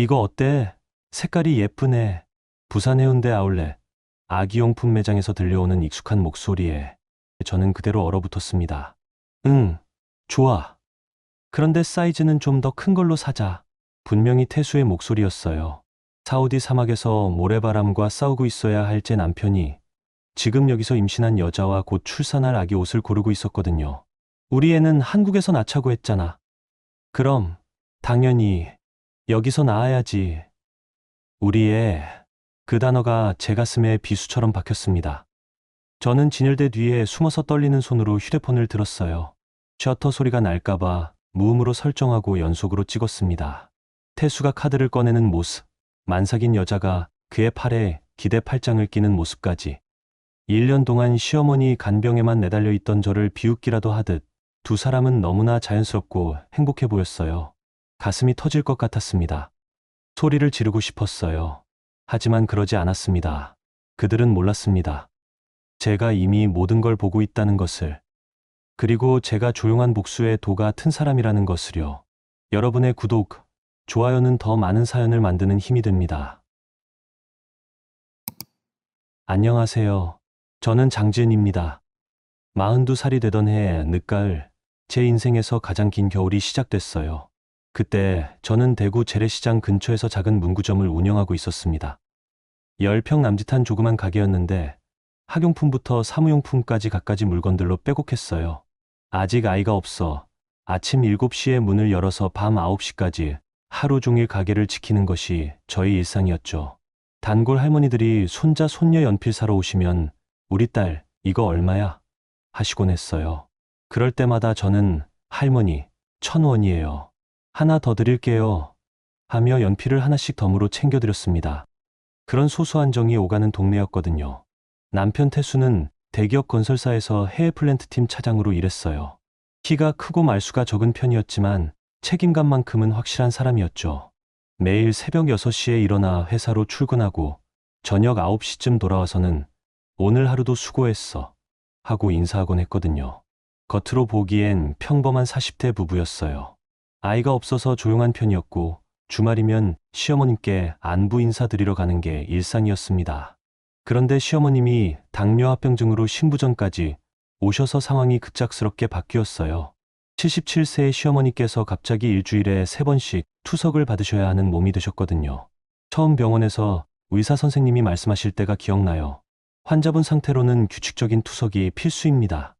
이거 어때? 색깔이 예쁘네. 부산 해운대 아울렛 아기용품 매장에서 들려오는 익숙한 목소리에 저는 그대로 얼어붙었습니다. 응, 좋아. 그런데 사이즈는 좀 더 큰 걸로 사자. 분명히 태수의 목소리였어요. 사우디 사막에서 모래바람과 싸우고 있어야 할 제 남편이 지금 여기서 임신한 여자와 곧 출산할 아기 옷을 고르고 있었거든요. 우리 애는 한국에서 낳자고 했잖아. 그럼 당연히 여기서 낳아야지. 우리 애. 그 단어가 제 가슴에 비수처럼 박혔습니다. 저는 진열대 뒤에 숨어서 떨리는 손으로 휴대폰을 들었어요. 셔터 소리가 날까봐 무음으로 설정하고 연속으로 찍었습니다. 태수가 카드를 꺼내는 모습, 만삭인 여자가 그의 팔에 기대 팔짱을 끼는 모습까지. 1년 동안 시어머니 간병에만 내달려 있던 저를 비웃기라도 하듯 두 사람은 너무나 자연스럽고 행복해 보였어요. 가슴이 터질 것 같았습니다. 소리를 지르고 싶었어요. 하지만 그러지 않았습니다. 그들은 몰랐습니다. 제가 이미 모든 걸 보고 있다는 것을. 그리고 제가 조용한 복수의 도가 튼 사람이라는 것을요. 여러분의 구독, 좋아요는 더 많은 사연을 만드는 힘이 됩니다. 안녕하세요. 저는 장지은입니다. 42살이 되던 해 늦가을, 제 인생에서 가장 긴 겨울이 시작됐어요. 그때 저는 대구 재래시장 근처에서 작은 문구점을 운영하고 있었습니다. 10평 남짓한 조그만 가게였는데 학용품부터 사무용품까지 갖가지 물건들로 빼곡했어요. 아직 아이가 없어 아침 7시에 문을 열어서 밤 9시까지 하루 종일 가게를 지키는 것이 저희 일상이었죠. 단골 할머니들이 손자 손녀 연필 사러 오시면 우리 딸 이거 얼마야? 하시곤 했어요. 그럴 때마다 저는 할머니 1,000원이에요. 하나 더 드릴게요. 하며 연필을 하나씩 덤으로 챙겨드렸습니다. 그런 소소한 정이 오가는 동네였거든요. 남편 태수는 대기업 건설사에서 해외 플랜트팀 차장으로 일했어요. 키가 크고 말수가 적은 편이었지만 책임감만큼은 확실한 사람이었죠. 매일 새벽 6시에 일어나 회사로 출근하고 저녁 9시쯤 돌아와서는 오늘 하루도 수고했어 하고 인사하곤 했거든요. 겉으로 보기엔 평범한 40대 부부였어요. 아이가 없어서 조용한 편이었고 주말이면 시어머님께 안부 인사드리러 가는 게 일상이었습니다. 그런데 시어머님이 당뇨합병증으로 신부전까지 오셔서 상황이 급작스럽게 바뀌었어요. 77세의 시어머니께서 갑자기 일주일에 3번씩 투석을 받으셔야 하는 몸이 되셨거든요. 처음 병원에서 의사 선생님이 말씀하실 때가 기억나요. 환자분 상태로는 규칙적인 투석이 필수입니다.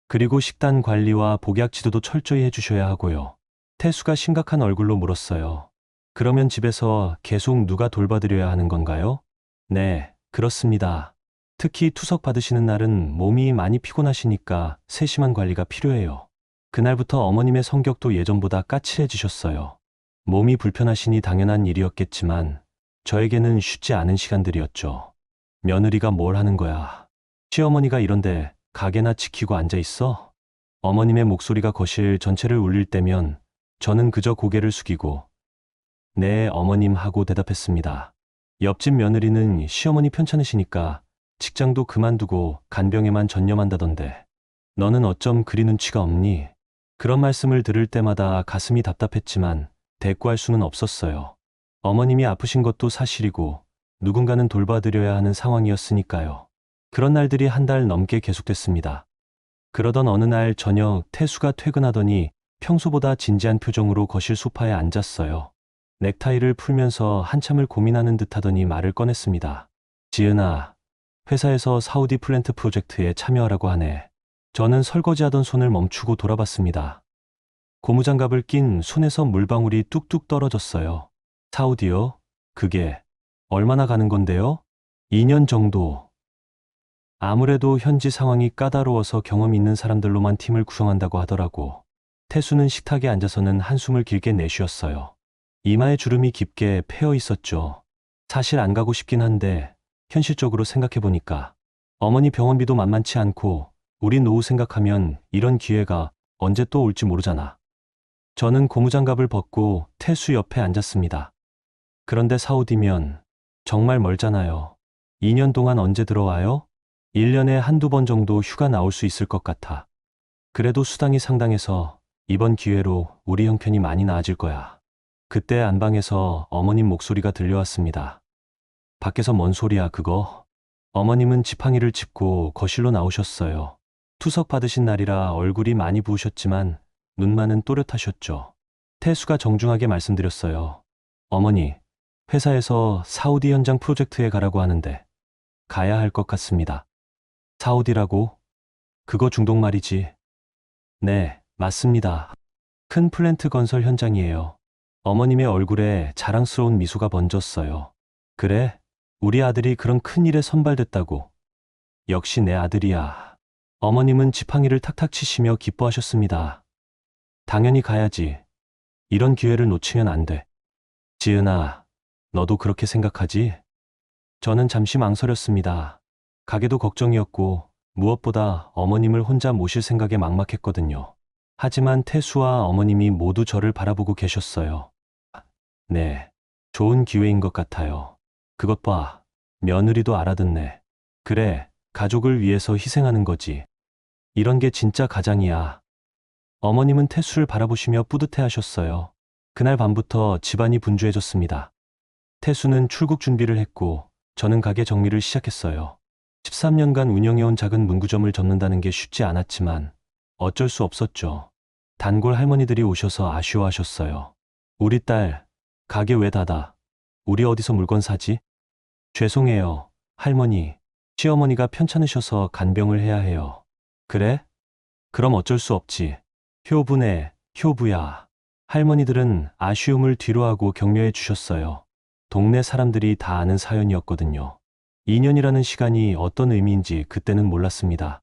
그리고 식단 관리와 복약 지도도 철저히 해주셔야 하고요. 태수가 심각한 얼굴로 물었어요. 그러면 집에서 계속 누가 돌봐드려야 하는 건가요? 네, 그렇습니다. 특히 투석 받으시는 날은 몸이 많이 피곤하시니까 세심한 관리가 필요해요. 그날부터 어머님의 성격도 예전보다 까칠해지셨어요. 몸이 불편하시니 당연한 일이었겠지만 저에게는 쉽지 않은 시간들이었죠. 며느리가 뭘 하는 거야. 시어머니가 이런데 가게나 지키고 앉아 있어? 어머님의 목소리가 거실 전체를 울릴 때면 저는 그저 고개를 숙이고 네, 어머님 하고 대답했습니다. 옆집 며느리는 시어머니 편찮으시니까 직장도 그만두고 간병에만 전념한다던데 너는 어쩜 그리 눈치가 없니? 그런 말씀을 들을 때마다 가슴이 답답했지만 대꾸할 수는 없었어요. 어머님이 아프신 것도 사실이고 누군가는 돌봐드려야 하는 상황이었으니까요. 그런 날들이 한 달 넘게 계속됐습니다. 그러던 어느 날 저녁 태수가 퇴근하더니 평소보다 진지한 표정으로 거실 소파에 앉았어요. 넥타이를 풀면서 한참을 고민하는 듯 하더니 말을 꺼냈습니다. 지은아, 회사에서 사우디 플랜트 프로젝트에 참여하라고 하네. 저는 설거지하던 손을 멈추고 돌아봤습니다. 고무장갑을 낀 손에서 물방울이 뚝뚝 떨어졌어요. 사우디요? 그게 얼마나 가는 건데요? 2년 정도. 아무래도 현지 상황이 까다로워서 경험 있는 사람들로만 팀을 구성한다고 하더라고. 태수는 식탁에 앉아서는 한숨을 길게 내쉬었어요. 이마에 주름이 깊게 패여 있었죠. 사실 안 가고 싶긴 한데 현실적으로 생각해보니까 어머니 병원비도 만만치 않고 우리 노후 생각하면 이런 기회가 언제 또 올지 모르잖아. 저는 고무장갑을 벗고 태수 옆에 앉았습니다. 그런데 사우디면 정말 멀잖아요. 2년 동안 언제 들어와요? 1년에 한두 번 정도 휴가 나올 수 있을 것 같아. 그래도 수당이 상당해서 이번 기회로 우리 형편이 많이 나아질 거야. 그때 안방에서 어머님 목소리가 들려왔습니다. 밖에서 뭔 소리야, 그거? 어머님은 지팡이를 짚고 거실로 나오셨어요. 투석 받으신 날이라 얼굴이 많이 부으셨지만 눈만은 또렷하셨죠. 태수가 정중하게 말씀드렸어요. 어머니, 회사에서 사우디 현장 프로젝트에 가라고 하는데 가야 할 것 같습니다. 사우디라고? 그거 중동 말이지. 네, 맞습니다. 큰 플랜트 건설 현장이에요. 어머님의 얼굴에 자랑스러운 미소가 번졌어요. 그래? 우리 아들이 그런 큰 일에 선발됐다고. 역시 내 아들이야. 어머님은 지팡이를 탁탁 치시며 기뻐하셨습니다. 당연히 가야지. 이런 기회를 놓치면 안 돼. 지은아, 너도 그렇게 생각하지? 저는 잠시 망설였습니다. 가게도 걱정이었고 무엇보다 어머님을 혼자 모실 생각에 막막했거든요. 하지만 태수와 어머님이 모두 저를 바라보고 계셨어요. 네, 좋은 기회인 것 같아요. 그것 봐, 며느리도 알아듣네. 그래, 가족을 위해서 희생하는 거지. 이런 게 진짜 가장이야. 어머님은 태수를 바라보시며 뿌듯해 하셨어요. 그날 밤부터 집안이 분주해졌습니다. 태수는 출국 준비를 했고 저는 가게 정리를 시작했어요. 13년간 운영해온 작은 문구점을 접는다는 게 쉽지 않았지만 어쩔 수 없었죠. 단골 할머니들이 오셔서 아쉬워하셨어요. 우리 딸, 가게 왜 닫아? 우리 어디서 물건 사지? 죄송해요, 할머니. 시어머니가 편찮으셔서 간병을 해야 해요. 그래? 그럼 어쩔 수 없지. 효부네, 효부야. 할머니들은 아쉬움을 뒤로하고 격려해 주셨어요. 동네 사람들이 다 아는 사연이었거든요. 2년이라는 시간이 어떤 의미인지 그때는 몰랐습니다.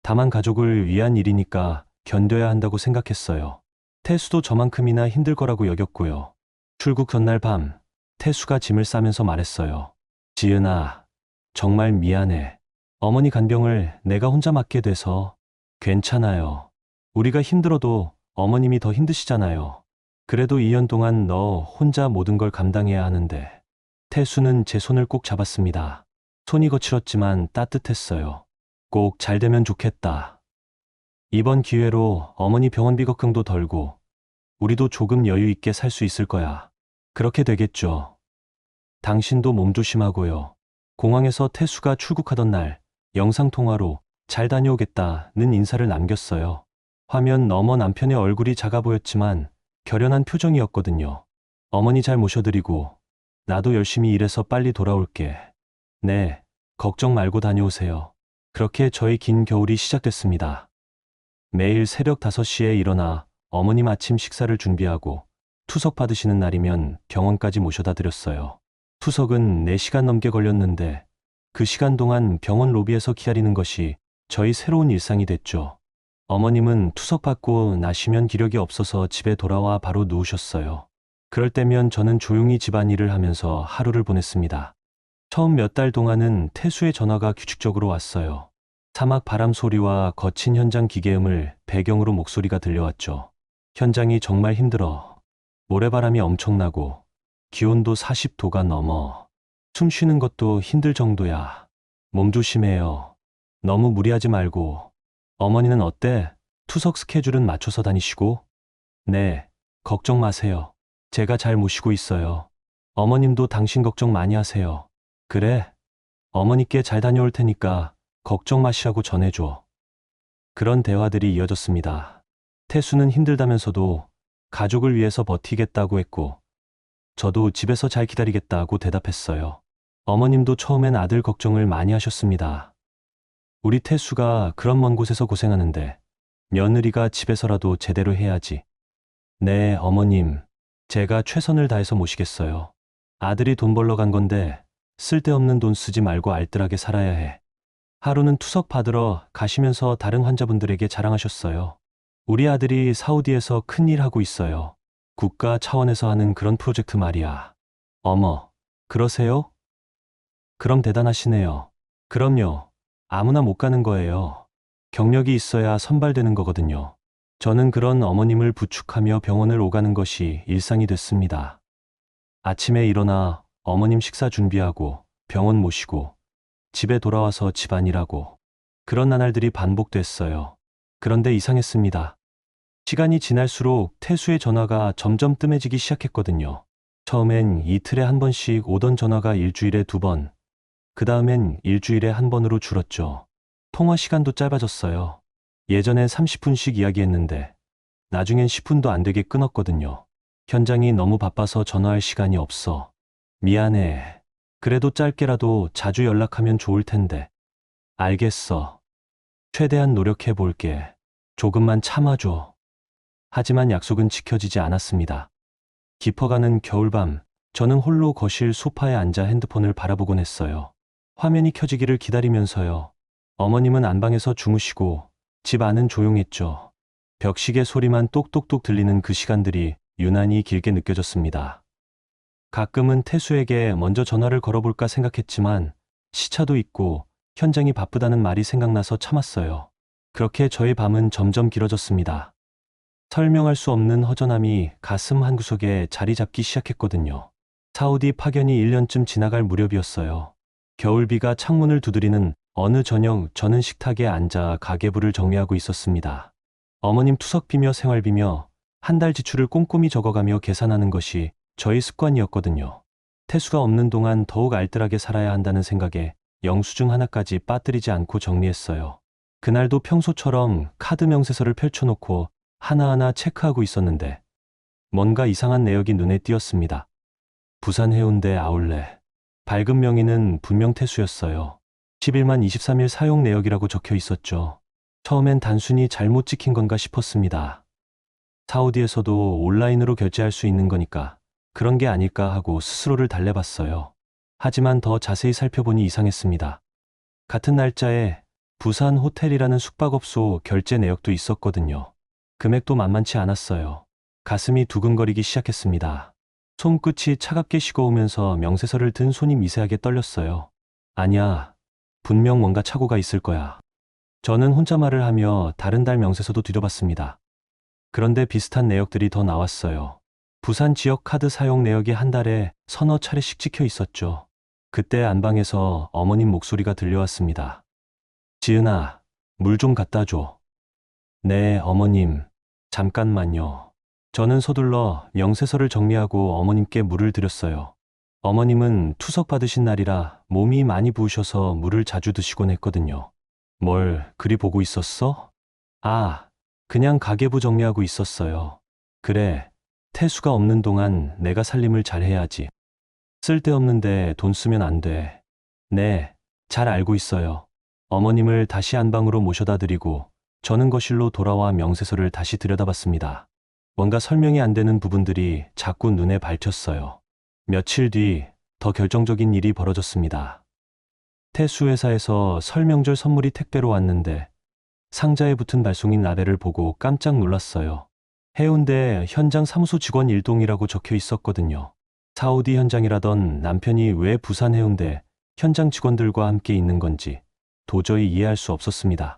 다만 가족을 위한 일이니까 견뎌야 한다고 생각했어요. 태수도 저만큼이나 힘들 거라고 여겼고요. 출국 전날 밤, 태수가 짐을 싸면서 말했어요. 지은아, 정말 미안해. 어머니 간병을 내가 혼자 맡게 돼서. 괜찮아요. 우리가 힘들어도 어머님이 더 힘드시잖아요. 그래도 2년 동안 너 혼자 모든 걸 감당해야 하는데. 태수는 제 손을 꼭 잡았습니다. 손이 거칠었지만 따뜻했어요. 꼭 잘 되면 좋겠다. 이번 기회로 어머니 병원비 걱정도 덜고 우리도 조금 여유 있게 살 수 있을 거야. 그렇게 되겠죠. 당신도 몸 조심하고요. 공항에서 태수가 출국하던 날 영상통화로 잘 다녀오겠다는 인사를 남겼어요. 화면 너머 남편의 얼굴이 작아 보였지만 결연한 표정이었거든요. 어머니 잘 모셔드리고 나도 열심히 일해서 빨리 돌아올게. 네, 걱정 말고 다녀오세요. 그렇게 저의 긴 겨울이 시작됐습니다. 매일 새벽 5시에 일어나 어머님 아침 식사를 준비하고 투석 받으시는 날이면 병원까지 모셔다 드렸어요. 투석은 4시간 넘게 걸렸는데 그 시간 동안 병원 로비에서 기다리는 것이 저희 새로운 일상이 됐죠. 어머님은 투석 받고 나시면 기력이 없어서 집에 돌아와 바로 누우셨어요. 그럴 때면 저는 조용히 집안일을 하면서 하루를 보냈습니다. 처음 몇 달 동안은 태수의 전화가 규칙적으로 왔어요. 사막 바람 소리와 거친 현장 기계음을 배경으로 목소리가 들려왔죠. 현장이 정말 힘들어. 모래바람이 엄청나고 기온도 40도가 넘어. 숨 쉬는 것도 힘들 정도야. 몸 조심해요. 너무 무리하지 말고. 어머니는 어때? 투석 스케줄은 맞춰서 다니시고? 네, 걱정 마세요. 제가 잘 모시고 있어요. 어머님도 당신 걱정 많이 하세요. 그래? 어머니께 잘 다녀올 테니까 걱정 마시라고 전해줘. 그런 대화들이 이어졌습니다. 태수는 힘들다면서도 가족을 위해서 버티겠다고 했고, 저도 집에서 잘 기다리겠다고 대답했어요. 어머님도 처음엔 아들 걱정을 많이 하셨습니다. 우리 태수가 그런 먼 곳에서 고생하는데 며느리가 집에서라도 제대로 해야지. 네, 어머님. 제가 최선을 다해서 모시겠어요. 아들이 돈 벌러 간 건데 쓸데없는 돈 쓰지 말고 알뜰하게 살아야 해. 하루는 투석 받으러 가시면서 다른 환자분들에게 자랑하셨어요. 우리 아들이 사우디에서 큰일 하고 있어요. 국가 차원에서 하는 그런 프로젝트 말이야. 어머, 그러세요? 그럼 대단하시네요. 그럼요. 아무나 못 가는 거예요. 경력이 있어야 선발되는 거거든요. 저는 그런 어머님을 부축하며 병원을 오가는 것이 일상이 됐습니다. 아침에 일어나 어머님 식사 준비하고 병원 모시고 집에 돌아와서 집안일하고 그런 나날들이 반복됐어요. 그런데 이상했습니다. 시간이 지날수록 태수의 전화가 점점 뜸해지기 시작했거든요. 처음엔 이틀에 한 번씩 오던 전화가 일주일에 2번, 그 다음엔 일주일에 1번으로 줄었죠. 통화 시간도 짧아졌어요. 예전엔 30분씩 이야기했는데 나중엔 10분도 안 되게 끊었거든요. 현장이 너무 바빠서 전화할 시간이 없어. 미안해. 그래도 짧게라도 자주 연락하면 좋을 텐데. 알겠어. 최대한 노력해 볼게. 조금만 참아줘. 하지만 약속은 지켜지지 않았습니다. 깊어가는 겨울밤, 저는 홀로 거실 소파에 앉아 핸드폰을 바라보곤 했어요. 화면이 켜지기를 기다리면서요. 어머님은 안방에서 주무시고 집 안은 조용했죠. 벽시계 소리만 똑똑똑 들리는 그 시간들이 유난히 길게 느껴졌습니다. 가끔은 태수에게 먼저 전화를 걸어볼까 생각했지만 시차도 있고 현장이 바쁘다는 말이 생각나서 참았어요. 그렇게 저의 밤은 점점 길어졌습니다. 설명할 수 없는 허전함이 가슴 한구석에 자리 잡기 시작했거든요. 사우디 파견이 1년쯤 지나갈 무렵이었어요. 겨울비가 창문을 두드리는 어느 저녁, 저는 식탁에 앉아 가계부를 정리하고 있었습니다. 어머님 투석비며 생활비며 한 달 지출을 꼼꼼히 적어가며 계산하는 것이 저의 습관이었거든요. 태수가 없는 동안 더욱 알뜰하게 살아야 한다는 생각에 영수증 하나까지 빠뜨리지 않고 정리했어요. 그날도 평소처럼 카드 명세서를 펼쳐놓고 하나하나 체크하고 있었는데 뭔가 이상한 내역이 눈에 띄었습니다. 부산 해운대 아울렛. 밝은 명의는 분명 태수였어요. 11만 23일 사용 내역이라고 적혀 있었죠. 처음엔 단순히 잘못 찍힌 건가 싶었습니다. 사우디에서도 온라인으로 결제할 수 있는 거니까 그런 게 아닐까 하고 스스로를 달래봤어요. 하지만 더 자세히 살펴보니 이상했습니다. 같은 날짜에 부산 호텔이라는 숙박업소 결제 내역도 있었거든요. 금액도 만만치 않았어요. 가슴이 두근거리기 시작했습니다. 손끝이 차갑게 식어오면서 명세서를 든 손이 미세하게 떨렸어요. 아니야, 분명 뭔가 착오가 있을 거야. 저는 혼잣말을 하며 다른 달 명세서도 뒤져봤습니다. 그런데 비슷한 내역들이 더 나왔어요. 부산 지역 카드 사용 내역이 한 달에 서너 차례씩 찍혀 있었죠. 그때 안방에서 어머님 목소리가 들려왔습니다. 지은아, 물 좀 갖다 줘. 네, 어머님. 잠깐만요. 저는 서둘러 명세서를 정리하고 어머님께 물을 드렸어요. 어머님은 투석 받으신 날이라 몸이 많이 부으셔서 물을 자주 드시곤 했거든요. 뭘 그리 보고 있었어? 아, 그냥 가계부 정리하고 있었어요. 그래, 태수가 없는 동안 내가 살림을 잘 해야지. 쓸데없는데 돈 쓰면 안 돼. 네, 잘 알고 있어요. 어머님을 다시 안방으로 모셔다 드리고 저는 거실로 돌아와 명세서를 다시 들여다봤습니다. 뭔가 설명이 안 되는 부분들이 자꾸 눈에 밟혔어요. 며칠 뒤 더 결정적인 일이 벌어졌습니다. 태수 회사에서 설 명절 선물이 택배로 왔는데 상자에 붙은 발송인 라벨을 보고 깜짝 놀랐어요. 해운대 현장 사무소 직원 일동이라고 적혀 있었거든요. 사우디 현장이라던 남편이 왜 부산 해운대 현장 직원들과 함께 있는 건지 도저히 이해할 수 없었습니다.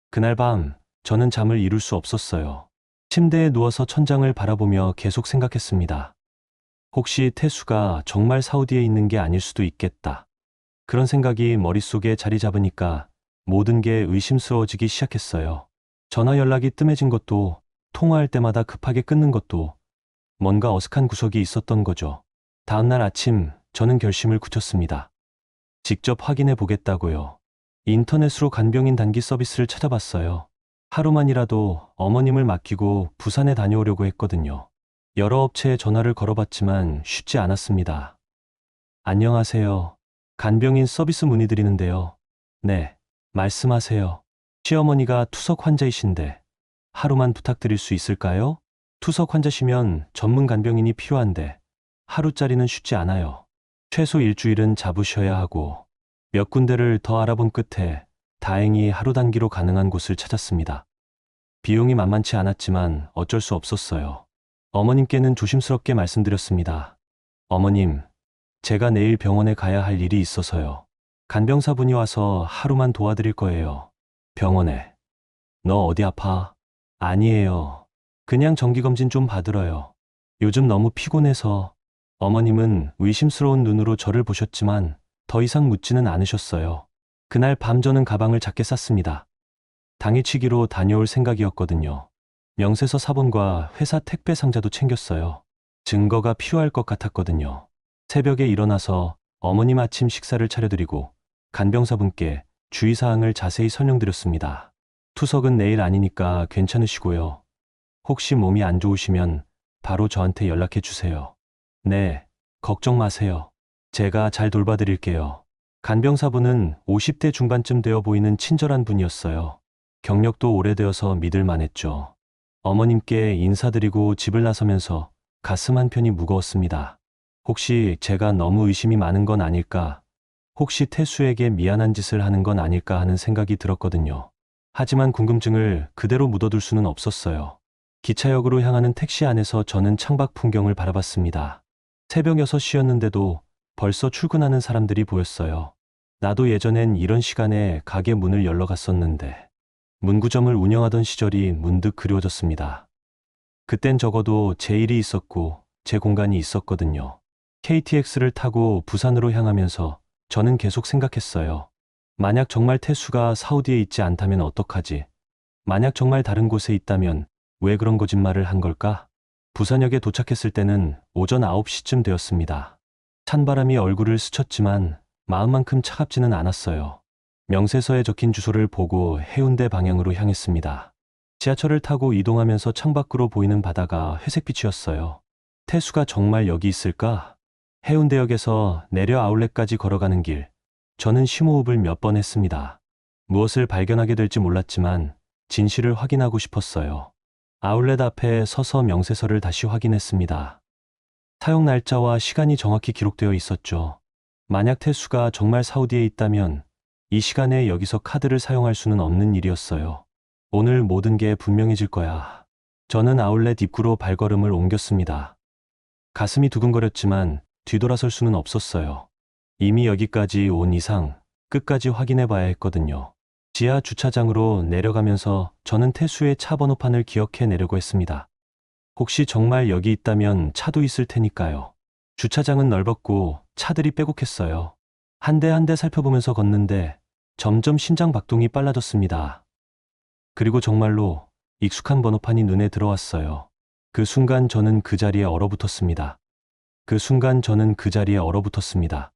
그날 밤 저는 잠을 이룰 수 없었어요. 침대에 누워서 천장을 바라보며 계속 생각했습니다. 혹시 태수가 정말 사우디에 있는 게 아닐 수도 있겠다. 그런 생각이 머릿속에 자리 잡으니까 모든 게 의심스러워지기 시작했어요. 전화 연락이 뜸해진 것도, 통화할 때마다 급하게 끊는 것도 뭔가 어색한 구석이 있었던 거죠. 다음날 아침 저는 결심을 굳혔습니다. 직접 확인해 보겠다고요. 인터넷으로 간병인 단기 서비스를 찾아봤어요. 하루만이라도 어머님을 맡기고 부산에 다녀오려고 했거든요. 여러 업체에 전화를 걸어봤지만 쉽지 않았습니다. 안녕하세요. 간병인 서비스 문의드리는데요. 네, 말씀하세요. 시어머니가 투석 환자이신데 하루만 부탁드릴 수 있을까요? 투석 환자시면 전문 간병인이 필요한데 하루짜리는 쉽지 않아요. 최소 일주일은 잡으셔야 하고 몇 군데를 더 알아본 끝에 다행히 하루 단기로 가능한 곳을 찾았습니다. 비용이 만만치 않았지만 어쩔 수 없었어요. 어머님께는 조심스럽게 말씀드렸습니다. 어머님, 제가 내일 병원에 가야 할 일이 있어서요. 간병사분이 와서 하루만 도와드릴 거예요. 병원에. 너 어디 아파? 아니에요. 그냥 정기검진 좀 받으러요. 요즘 너무 피곤해서. 어머님은 의심스러운 눈으로 저를 보셨지만 더 이상 묻지는 않으셨어요. 그날 밤 저는 가방을 작게 쌌습니다. 당일치기로 다녀올 생각이었거든요. 명세서 사본과 회사 택배 상자도 챙겼어요. 증거가 필요할 것 같았거든요. 새벽에 일어나서 어머님 아침 식사를 차려드리고 간병사분께 주의사항을 자세히 설명드렸습니다. 투석은 내일 아니니까 괜찮으시고요. 혹시 몸이 안 좋으시면 바로 저한테 연락해 주세요. 네, 걱정 마세요. 제가 잘 돌봐드릴게요. 간병사분은 50대 중반쯤 되어 보이는 친절한 분이었어요. 경력도 오래되어서 믿을 만했죠. 어머님께 인사드리고 집을 나서면서 가슴 한편이 무거웠습니다. 혹시 제가 너무 의심이 많은 건 아닐까? 혹시 태수에게 미안한 짓을 하는 건 아닐까 하는 생각이 들었거든요. 하지만 궁금증을 그대로 묻어둘 수는 없었어요. 기차역으로 향하는 택시 안에서 저는 창밖 풍경을 바라봤습니다. 새벽 6시였는데도 벌써 출근하는 사람들이 보였어요. 나도 예전엔 이런 시간에 가게 문을 열러 갔었는데 문구점을 운영하던 시절이 문득 그리워졌습니다. 그땐 적어도 제 일이 있었고 제 공간이 있었거든요. KTX를 타고 부산으로 향하면서 저는 계속 생각했어요. 만약 정말 태수가 사우디에 있지 않다면 어떡하지? 만약 정말 다른 곳에 있다면 왜 그런 거짓말을 한 걸까? 부산역에 도착했을 때는 오전 9시쯤 되었습니다. 찬바람이 얼굴을 스쳤지만 마음만큼 차갑지는 않았어요. 명세서에 적힌 주소를 보고 해운대 방향으로 향했습니다. 지하철을 타고 이동하면서 창밖으로 보이는 바다가 회색빛이었어요. 태수가 정말 여기 있을까? 해운대역에서 내려 아울렛까지 걸어가는 길, 저는 심호흡을 몇 번 했습니다. 무엇을 발견하게 될지 몰랐지만 진실을 확인하고 싶었어요. 아울렛 앞에 서서 명세서를 다시 확인했습니다. 사용 날짜와 시간이 정확히 기록되어 있었죠. 만약 태수가 정말 사우디에 있다면 이 시간에 여기서 카드를 사용할 수는 없는 일이었어요. 오늘 모든 게 분명해질 거야. 저는 아울렛 입구로 발걸음을 옮겼습니다. 가슴이 두근거렸지만 뒤돌아설 수는 없었어요. 이미 여기까지 온 이상 끝까지 확인해 봐야 했거든요. 지하 주차장으로 내려가면서 저는 태수의 차 번호판을 기억해 내려고 했습니다. 혹시 정말 여기 있다면 차도 있을 테니까요. 주차장은 넓었고 차들이 빼곡했어요. 한 대 한 대 살펴보면서 걷는데 점점 심장 박동이 빨라졌습니다. 그리고 정말로 익숙한 번호판이 눈에 들어왔어요. 그 순간 저는 그 자리에 얼어붙었습니다.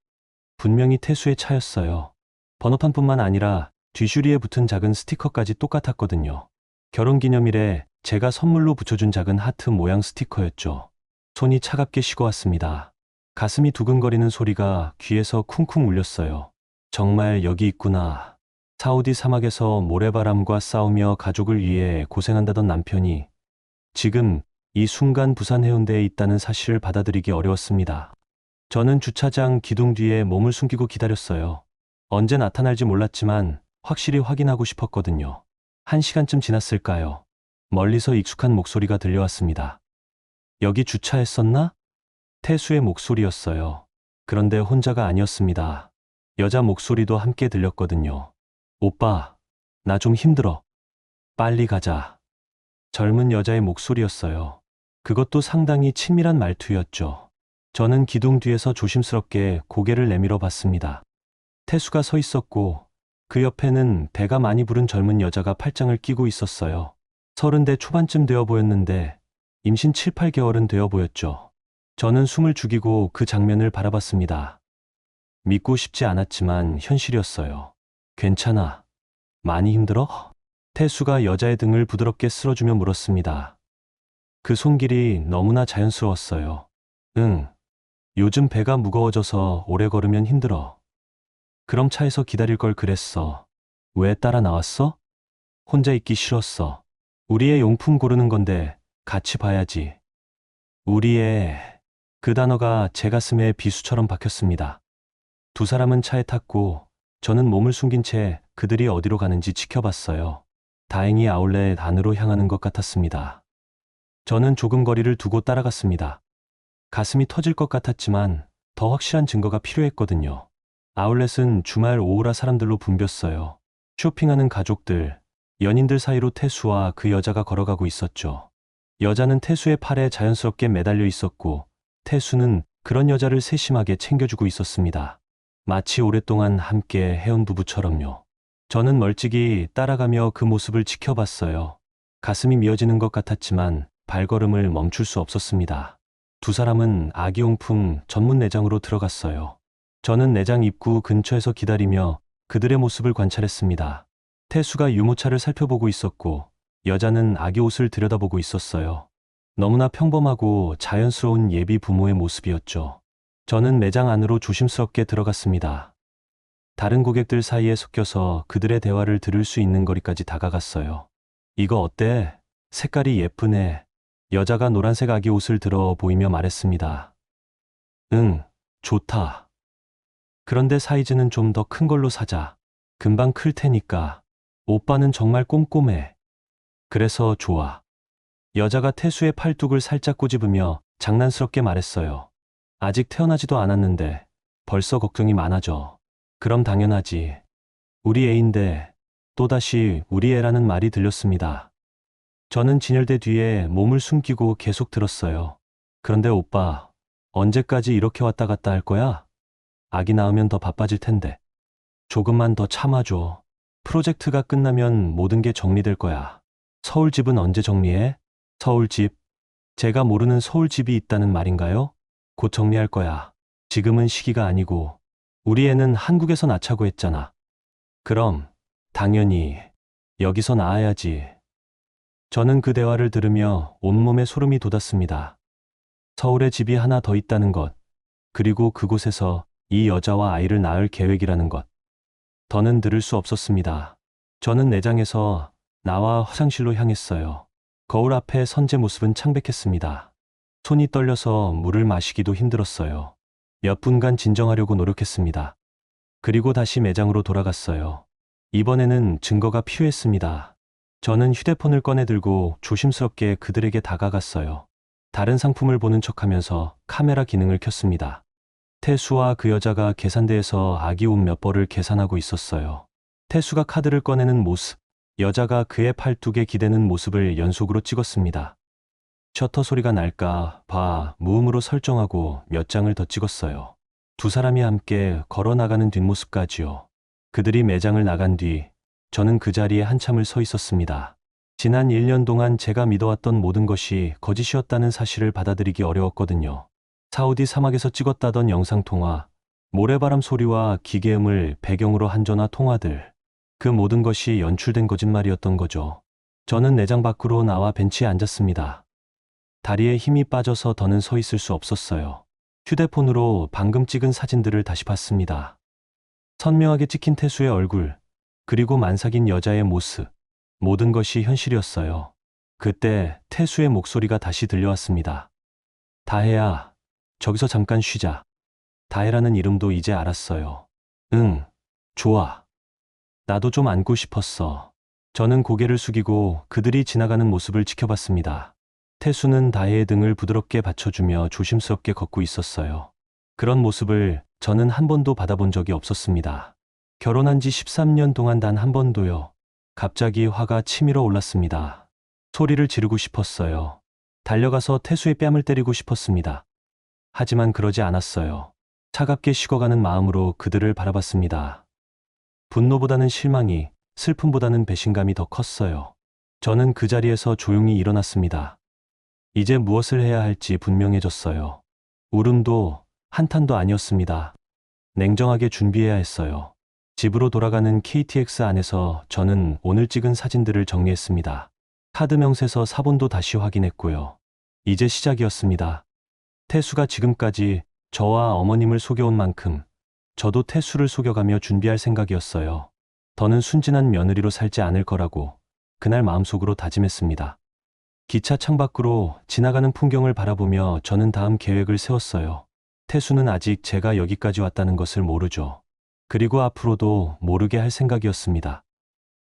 분명히 태수의 차였어요. 번호판뿐만 아니라 뒤슈리에 붙은 작은 스티커까지 똑같았거든요. 결혼기념일에 제가 선물로 붙여준 작은 하트 모양 스티커였죠. 손이 차갑게 식어왔습니다. 가슴이 두근거리는 소리가 귀에서 쿵쿵 울렸어요. 정말 여기 있구나. 사우디 사막에서 모래바람과 싸우며 가족을 위해 고생한다던 남편이 지금 이 순간 부산 해운대에 있다는 사실을 받아들이기 어려웠습니다. 저는 주차장 기둥 뒤에 몸을 숨기고 기다렸어요. 언제 나타날지 몰랐지만 확실히 확인하고 싶었거든요. 1시간쯤 지났을까요? 멀리서 익숙한 목소리가 들려왔습니다. 여기 주차했었나? 태수의 목소리였어요. 그런데 혼자가 아니었습니다. 여자 목소리도 함께 들렸거든요. 오빠, 나 좀 힘들어. 빨리 가자. 젊은 여자의 목소리였어요. 그것도 상당히 친밀한 말투였죠. 저는 기둥 뒤에서 조심스럽게 고개를 내밀어 봤습니다. 태수가 서 있었고 그 옆에는 배가 많이 부른 젊은 여자가 팔짱을 끼고 있었어요. 30대 초반쯤 되어 보였는데 임신 7, 8개월은 되어 보였죠. 저는 숨을 죽이고 그 장면을 바라봤습니다. 믿고 싶지 않았지만 현실이었어요. 괜찮아. 많이 힘들어? 태수가 여자의 등을 부드럽게 쓸어주며 물었습니다. 그 손길이 너무나 자연스러웠어요. 응. 요즘 배가 무거워져서 오래 걸으면 힘들어. 그럼 차에서 기다릴 걸 그랬어. 왜 따라 나왔어? 혼자 있기 싫었어. 우리의 용품 고르는 건데 같이 봐야지. 우리의 그 단어가 제 가슴에 비수처럼 박혔습니다. 두 사람은 차에 탔고 저는 몸을 숨긴 채 그들이 어디로 가는지 지켜봤어요. 다행히 아울렛 안으로 향하는 것 같았습니다. 저는 조금 거리를 두고 따라갔습니다. 가슴이 터질 것 같았지만 더 확실한 증거가 필요했거든요. 아울렛은 주말 오후라 사람들로 붐볐어요. 쇼핑하는 가족들, 연인들 사이로 태수와 그 여자가 걸어가고 있었죠. 여자는 태수의 팔에 자연스럽게 매달려 있었고 태수는 그런 여자를 세심하게 챙겨주고 있었습니다. 마치 오랫동안 함께 해온 부부처럼요. 저는 멀찍이 따라가며 그 모습을 지켜봤어요. 가슴이 미어지는 것 같았지만 발걸음을 멈출 수 없었습니다. 두 사람은 아기용품 전문 매장으로 들어갔어요. 저는 매장 입구 근처에서 기다리며 그들의 모습을 관찰했습니다. 태수가 유모차를 살펴보고 있었고 여자는 아기 옷을 들여다보고 있었어요. 너무나 평범하고 자연스러운 예비 부모의 모습이었죠. 저는 매장 안으로 조심스럽게 들어갔습니다. 다른 고객들 사이에 섞여서 그들의 대화를 들을 수 있는 거리까지 다가갔어요. 이거 어때? 색깔이 예쁘네. 여자가 노란색 아기 옷을 들어 보이며 말했습니다. 응, 좋다. 그런데 사이즈는 좀 더 큰 걸로 사자. 금방 클 테니까. 오빠는 정말 꼼꼼해. 그래서 좋아. 여자가 태수의 팔뚝을 살짝 꼬집으며 장난스럽게 말했어요. 아직 태어나지도 않았는데 벌써 걱정이 많아져. 그럼 당연하지. 우리 애인데 또다시 우리 애라는 말이 들렸습니다. 저는 진열대 뒤에 몸을 숨기고 계속 들었어요. 그런데 오빠, 언제까지 이렇게 왔다 갔다 할 거야? 아기 낳으면 더 바빠질 텐데. 조금만 더 참아줘. 프로젝트가 끝나면 모든 게 정리될 거야. 서울집은 언제 정리해? 서울집? 제가 모르는 서울집이 있다는 말인가요? 곧 정리할 거야. 지금은 시기가 아니고 우리 애는 한국에서 낳자고 했잖아. 그럼 당연히 여기서 낳아야지. 저는 그 대화를 들으며 온몸에 소름이 돋았습니다. 서울에 집이 하나 더 있다는 것, 그리고 그곳에서 이 여자와 아이를 낳을 계획이라는 것. 더는 들을 수 없었습니다. 저는 내장에서 나와 화장실로 향했어요. 거울 앞에 선 제 모습은 창백했습니다. 손이 떨려서 물을 마시기도 힘들었어요. 몇 분간 진정하려고 노력했습니다. 그리고 다시 매장으로 돌아갔어요. 이번에는 증거가 필요했습니다. 저는 휴대폰을 꺼내 들고 조심스럽게 그들에게 다가갔어요. 다른 상품을 보는 척하면서 카메라 기능을 켰습니다. 태수와 그 여자가 계산대에서 아기 옷 몇 벌을 계산하고 있었어요. 태수가 카드를 꺼내는 모습, 여자가 그의 팔뚝에 기대는 모습을 연속으로 찍었습니다. 셔터 소리가 날까 봐 무음으로 설정하고 몇 장을 더 찍었어요. 두 사람이 함께 걸어 나가는 뒷모습까지요. 그들이 매장을 나간 뒤 저는 그 자리에 한참을 서 있었습니다. 지난 1년 동안 제가 믿어왔던 모든 것이 거짓이었다는 사실을 받아들이기 어려웠거든요. 사우디 사막에서 찍었다던 영상통화, 모래바람 소리와 기계음을 배경으로 한 전화 통화들, 그 모든 것이 연출된 거짓말이었던 거죠. 저는 내장 밖으로 나와 벤치에 앉았습니다. 다리에 힘이 빠져서 더는 서 있을 수 없었어요. 휴대폰으로 방금 찍은 사진들을 다시 봤습니다. 선명하게 찍힌 태수의 얼굴, 그리고 만삭인 여자의 모습, 모든 것이 현실이었어요. 그때 태수의 목소리가 다시 들려왔습니다. 다혜야, 저기서 잠깐 쉬자. 다혜라는 이름도 이제 알았어요. 응, 좋아. 나도 좀 안고 싶었어. 저는 고개를 숙이고 그들이 지나가는 모습을 지켜봤습니다. 태수는 다혜의 등을 부드럽게 받쳐주며 조심스럽게 걷고 있었어요. 그런 모습을 저는 한 번도 받아본 적이 없었습니다. 결혼한 지 13년 동안 단 한 번도요. 갑자기 화가 치밀어 올랐습니다. 소리를 지르고 싶었어요. 달려가서 태수의 뺨을 때리고 싶었습니다. 하지만 그러지 않았어요. 차갑게 식어가는 마음으로 그들을 바라봤습니다. 분노보다는 실망이, 슬픔보다는 배신감이 더 컸어요. 저는 그 자리에서 조용히 일어났습니다. 이제 무엇을 해야 할지 분명해졌어요. 울음도 한탄도 아니었습니다. 냉정하게 준비해야 했어요. 집으로 돌아가는 KTX 안에서 저는 오늘 찍은 사진들을 정리했습니다. 카드 명세서 사본도 다시 확인했고요. 이제 시작이었습니다. 태수가 지금까지 저와 어머님을 속여온 만큼 저도 태수를 속여가며 준비할 생각이었어요. 더는 순진한 며느리로 살지 않을 거라고 그날 마음속으로 다짐했습니다. 기차 창밖으로 지나가는 풍경을 바라보며 저는 다음 계획을 세웠어요. 태수는 아직 제가 여기까지 왔다는 것을 모르죠. 그리고 앞으로도 모르게 할 생각이었습니다.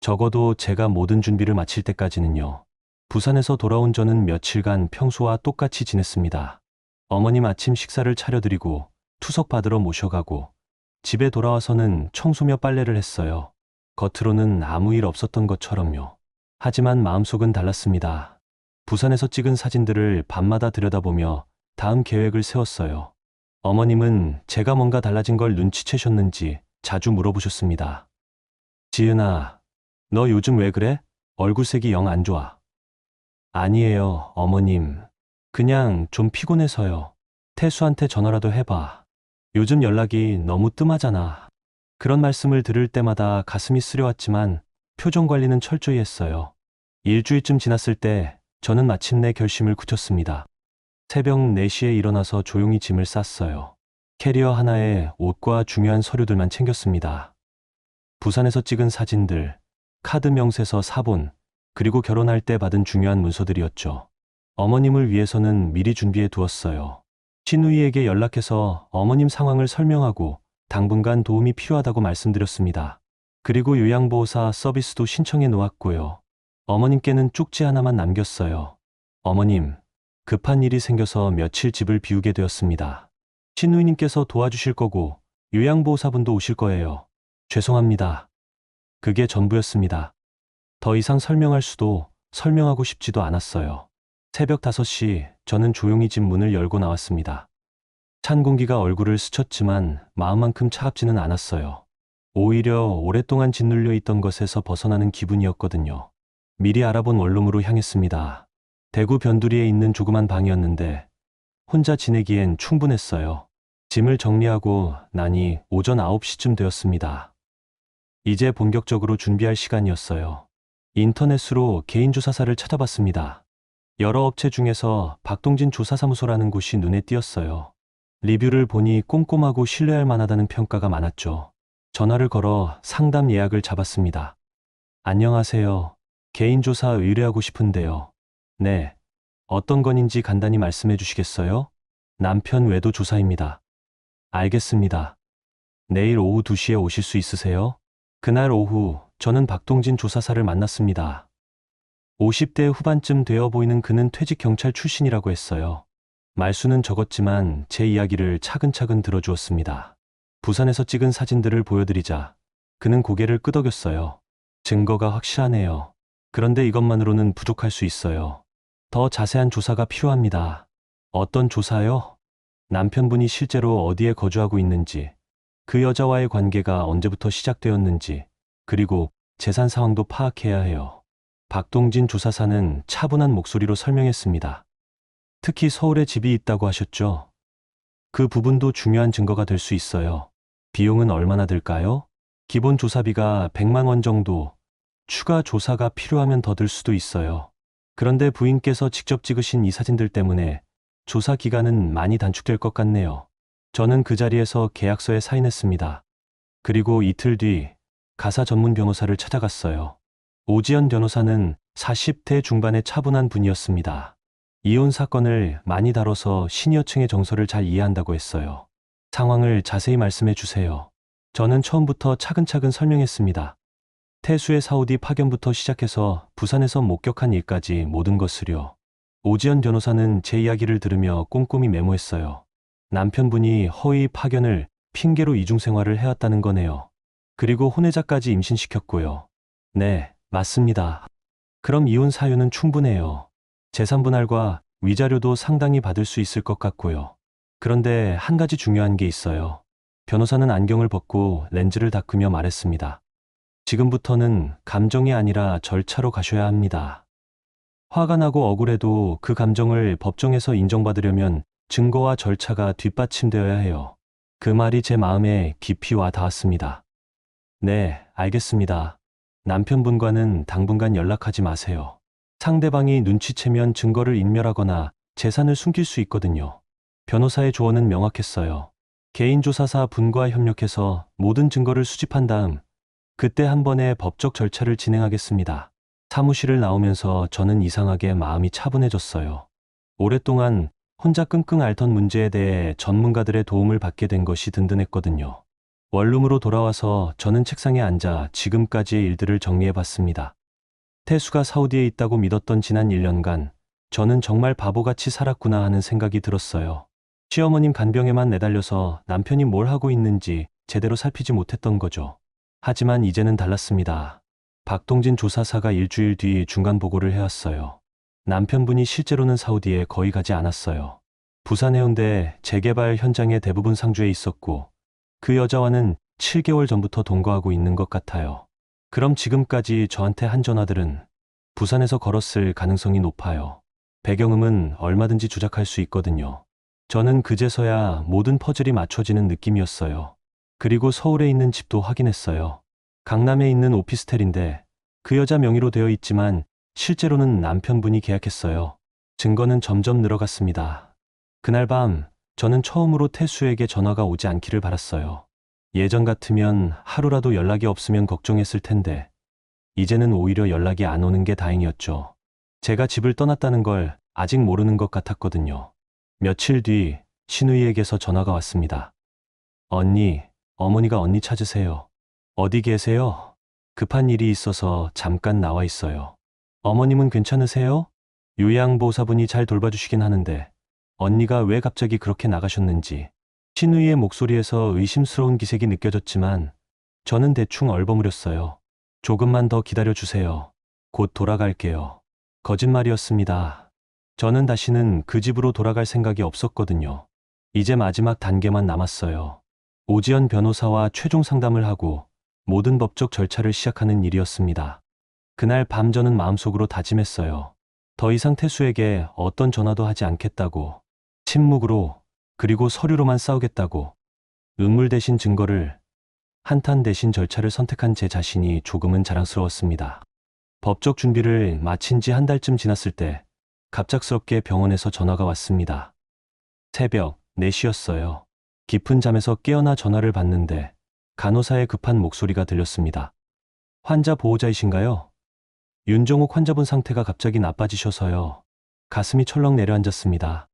적어도 제가 모든 준비를 마칠 때까지는요. 부산에서 돌아온 저는 며칠간 평소와 똑같이 지냈습니다. 어머님 아침 식사를 차려드리고 투석 받으러 모셔가고 집에 돌아와서는 청소며 빨래를 했어요. 겉으로는 아무 일 없었던 것처럼요. 하지만 마음속은 달랐습니다. 부산에서 찍은 사진들을 밤마다 들여다보며 다음 계획을 세웠어요. 어머님은 제가 뭔가 달라진 걸 눈치채셨는지 자주 물어보셨습니다. 지은아, 너 요즘 왜 그래? 얼굴색이 영 안 좋아. 아니에요, 어머님. 그냥 좀 피곤해서요. 태수한테 전화라도 해봐. 요즘 연락이 너무 뜸하잖아. 그런 말씀을 들을 때마다 가슴이 쓰려왔지만 표정 관리는 철저히 했어요. 일주일쯤 지났을 때 저는 마침내 결심을 굳혔습니다. 새벽 4시에 일어나서 조용히 짐을 쌌어요. 캐리어 하나에 옷과 중요한 서류들만 챙겼습니다. 부산에서 찍은 사진들, 카드 명세서 사본, 그리고 결혼할 때 받은 중요한 문서들이었죠. 어머님을 위해서는 미리 준비해 두었어요. 신우이에게 연락해서 어머님 상황을 설명하고 당분간 도움이 필요하다고 말씀드렸습니다. 그리고 요양보호사 서비스도 신청해 놓았고요. 어머님께는 쪽지 하나만 남겼어요. 어머님, 급한 일이 생겨서 며칠 집을 비우게 되었습니다. 신우이님께서 도와주실 거고 요양보호사분도 오실 거예요. 죄송합니다. 그게 전부였습니다. 더 이상 설명할 수도 설명하고 싶지도 않았어요. 새벽 5시 저는 조용히 집 문을 열고 나왔습니다. 찬 공기가 얼굴을 스쳤지만 마음만큼 차갑지는 않았어요. 오히려 오랫동안 짓눌려 있던 것에서 벗어나는 기분이었거든요. 미리 알아본 원룸으로 향했습니다. 대구 변두리에 있는 조그만 방이었는데 혼자 지내기엔 충분했어요. 짐을 정리하고 나니 오전 9시쯤 되었습니다. 이제 본격적으로 준비할 시간이었어요. 인터넷으로 개인 조사사를 찾아봤습니다. 여러 업체 중에서 박동진 조사사무소라는 곳이 눈에 띄었어요. 리뷰를 보니 꼼꼼하고 신뢰할 만하다는 평가가 많았죠. 전화를 걸어 상담 예약을 잡았습니다. 안녕하세요. 개인 조사 의뢰하고 싶은데요. 네. 어떤 건인지 간단히 말씀해 주시겠어요? 남편 외도 조사입니다. 알겠습니다. 내일 오후 2시에 오실 수 있으세요? 그날 오후 저는 박동진 조사사를 만났습니다. 50대 후반쯤 되어 보이는 그는 퇴직 경찰 출신이라고 했어요. 말수는 적었지만 제 이야기를 차근차근 들어주었습니다. 부산에서 찍은 사진들을 보여드리자 그는 고개를 끄덕였어요. 증거가 확실하네요. 그런데 이것만으로는 부족할 수 있어요. 더 자세한 조사가 필요합니다. 어떤 조사요? 남편분이 실제로 어디에 거주하고 있는지, 그 여자와의 관계가 언제부터 시작되었는지, 그리고 재산 상황도 파악해야 해요. 박동진 조사사는 차분한 목소리로 설명했습니다. 특히 서울에 집이 있다고 하셨죠? 그 부분도 중요한 증거가 될 수 있어요. 비용은 얼마나 들까요? 기본 조사비가 100만 원 정도, 추가 조사가 필요하면 더 들 수도 있어요. 그런데 부인께서 직접 찍으신 이 사진들 때문에 조사 기간은 많이 단축될 것 같네요. 저는 그 자리에서 계약서에 사인했습니다. 그리고 이틀 뒤 가사 전문 변호사를 찾아갔어요. 오지연 변호사는 40대 중반의 차분한 분이었습니다. 이혼 사건을 많이 다뤄서 시니어층의 정서를 잘 이해한다고 했어요. 상황을 자세히 말씀해 주세요. 저는 처음부터 차근차근 설명했습니다. 태수의 사우디 파견부터 시작해서 부산에서 목격한 일까지 모든 것을요. 오지연 변호사는 제 이야기를 들으며 꼼꼼히 메모했어요. 남편분이 허위 파견을 핑계로 이중생활을 해왔다는 거네요. 그리고 혼외자까지 임신시켰고요. 네, 맞습니다. 그럼 이혼 사유는 충분해요. 재산분할과 위자료도 상당히 받을 수 있을 것 같고요. 그런데 한 가지 중요한 게 있어요. 변호사는 안경을 벗고 렌즈를 닦으며 말했습니다. 지금부터는 감정이 아니라 절차로 가셔야 합니다. 화가 나고 억울해도 그 감정을 법정에서 인정받으려면 증거와 절차가 뒷받침되어야 해요. 그 말이 제 마음에 깊이 와 닿았습니다. 네, 알겠습니다. 남편분과는 당분간 연락하지 마세요. 상대방이 눈치채면 증거를 인멸하거나 재산을 숨길 수 있거든요. 변호사의 조언은 명확했어요. 개인조사사 분과 협력해서 모든 증거를 수집한 다음 그때 한 번의 법적 절차를 진행하겠습니다. 사무실을 나오면서 저는 이상하게 마음이 차분해졌어요. 오랫동안 혼자 끙끙 앓던 문제에 대해 전문가들의 도움을 받게 된 것이 든든했거든요. 원룸으로 돌아와서 저는 책상에 앉아 지금까지의 일들을 정리해봤습니다. 태수가 사우디에 있다고 믿었던 지난 1년간 저는 정말 바보같이 살았구나 하는 생각이 들었어요. 시어머님 간병에만 내달려서 남편이 뭘 하고 있는지 제대로 살피지 못했던 거죠. 하지만 이제는 달랐습니다. 박동진 조사사가 일주일 뒤 중간 보고를 해왔어요. 남편분이 실제로는 사우디에 거의 가지 않았어요. 부산 해운대 재개발 현장의 대부분 상주에 있었고 그 여자와는 7개월 전부터 동거하고 있는 것 같아요. 그럼 지금까지 저한테 한 전화들은 부산에서 걸었을 가능성이 높아요. 배경음은 얼마든지 조작할 수 있거든요. 저는 그제서야 모든 퍼즐이 맞춰지는 느낌이었어요. 그리고 서울에 있는 집도 확인했어요. 강남에 있는 오피스텔인데 그 여자 명의로 되어 있지만 실제로는 남편분이 계약했어요. 증거는 점점 늘어갔습니다. 그날 밤 저는 처음으로 태수에게 전화가 오지 않기를 바랐어요. 예전 같으면 하루라도 연락이 없으면 걱정했을 텐데 이제는 오히려 연락이 안 오는 게 다행이었죠. 제가 집을 떠났다는 걸 아직 모르는 것 같았거든요. 며칠 뒤 신우이에게서 전화가 왔습니다. 언니, 어머니가 언니 찾으세요. 어디 계세요? 급한 일이 있어서 잠깐 나와 있어요. 어머님은 괜찮으세요? 요양보호사분이 잘 돌봐주시긴 하는데 언니가 왜 갑자기 그렇게 나가셨는지. 신우이의 목소리에서 의심스러운 기색이 느껴졌지만 저는 대충 얼버무렸어요. 조금만 더 기다려주세요. 곧 돌아갈게요. 거짓말이었습니다. 저는 다시는 그 집으로 돌아갈 생각이 없었거든요. 이제 마지막 단계만 남았어요. 오지연 변호사와 최종 상담을 하고 모든 법적 절차를 시작하는 일이었습니다. 그날 밤 저는 마음속으로 다짐했어요. 더 이상 태수에게 어떤 전화도 하지 않겠다고. 침묵으로, 그리고 서류로만 싸우겠다고. 음물 대신 증거를, 한탄 대신 절차를 선택한 제 자신이 조금은 자랑스러웠습니다. 법적 준비를 마친 지 한 달쯤 지났을 때 갑작스럽게 병원에서 전화가 왔습니다. 새벽 4시였어요. 깊은 잠에서 깨어나 전화를 받는데 간호사의 급한 목소리가 들렸습니다. 환자 보호자이신가요? 윤종욱 환자분 상태가 갑자기 나빠지셔서요. 가슴이 철렁 내려앉았습니다.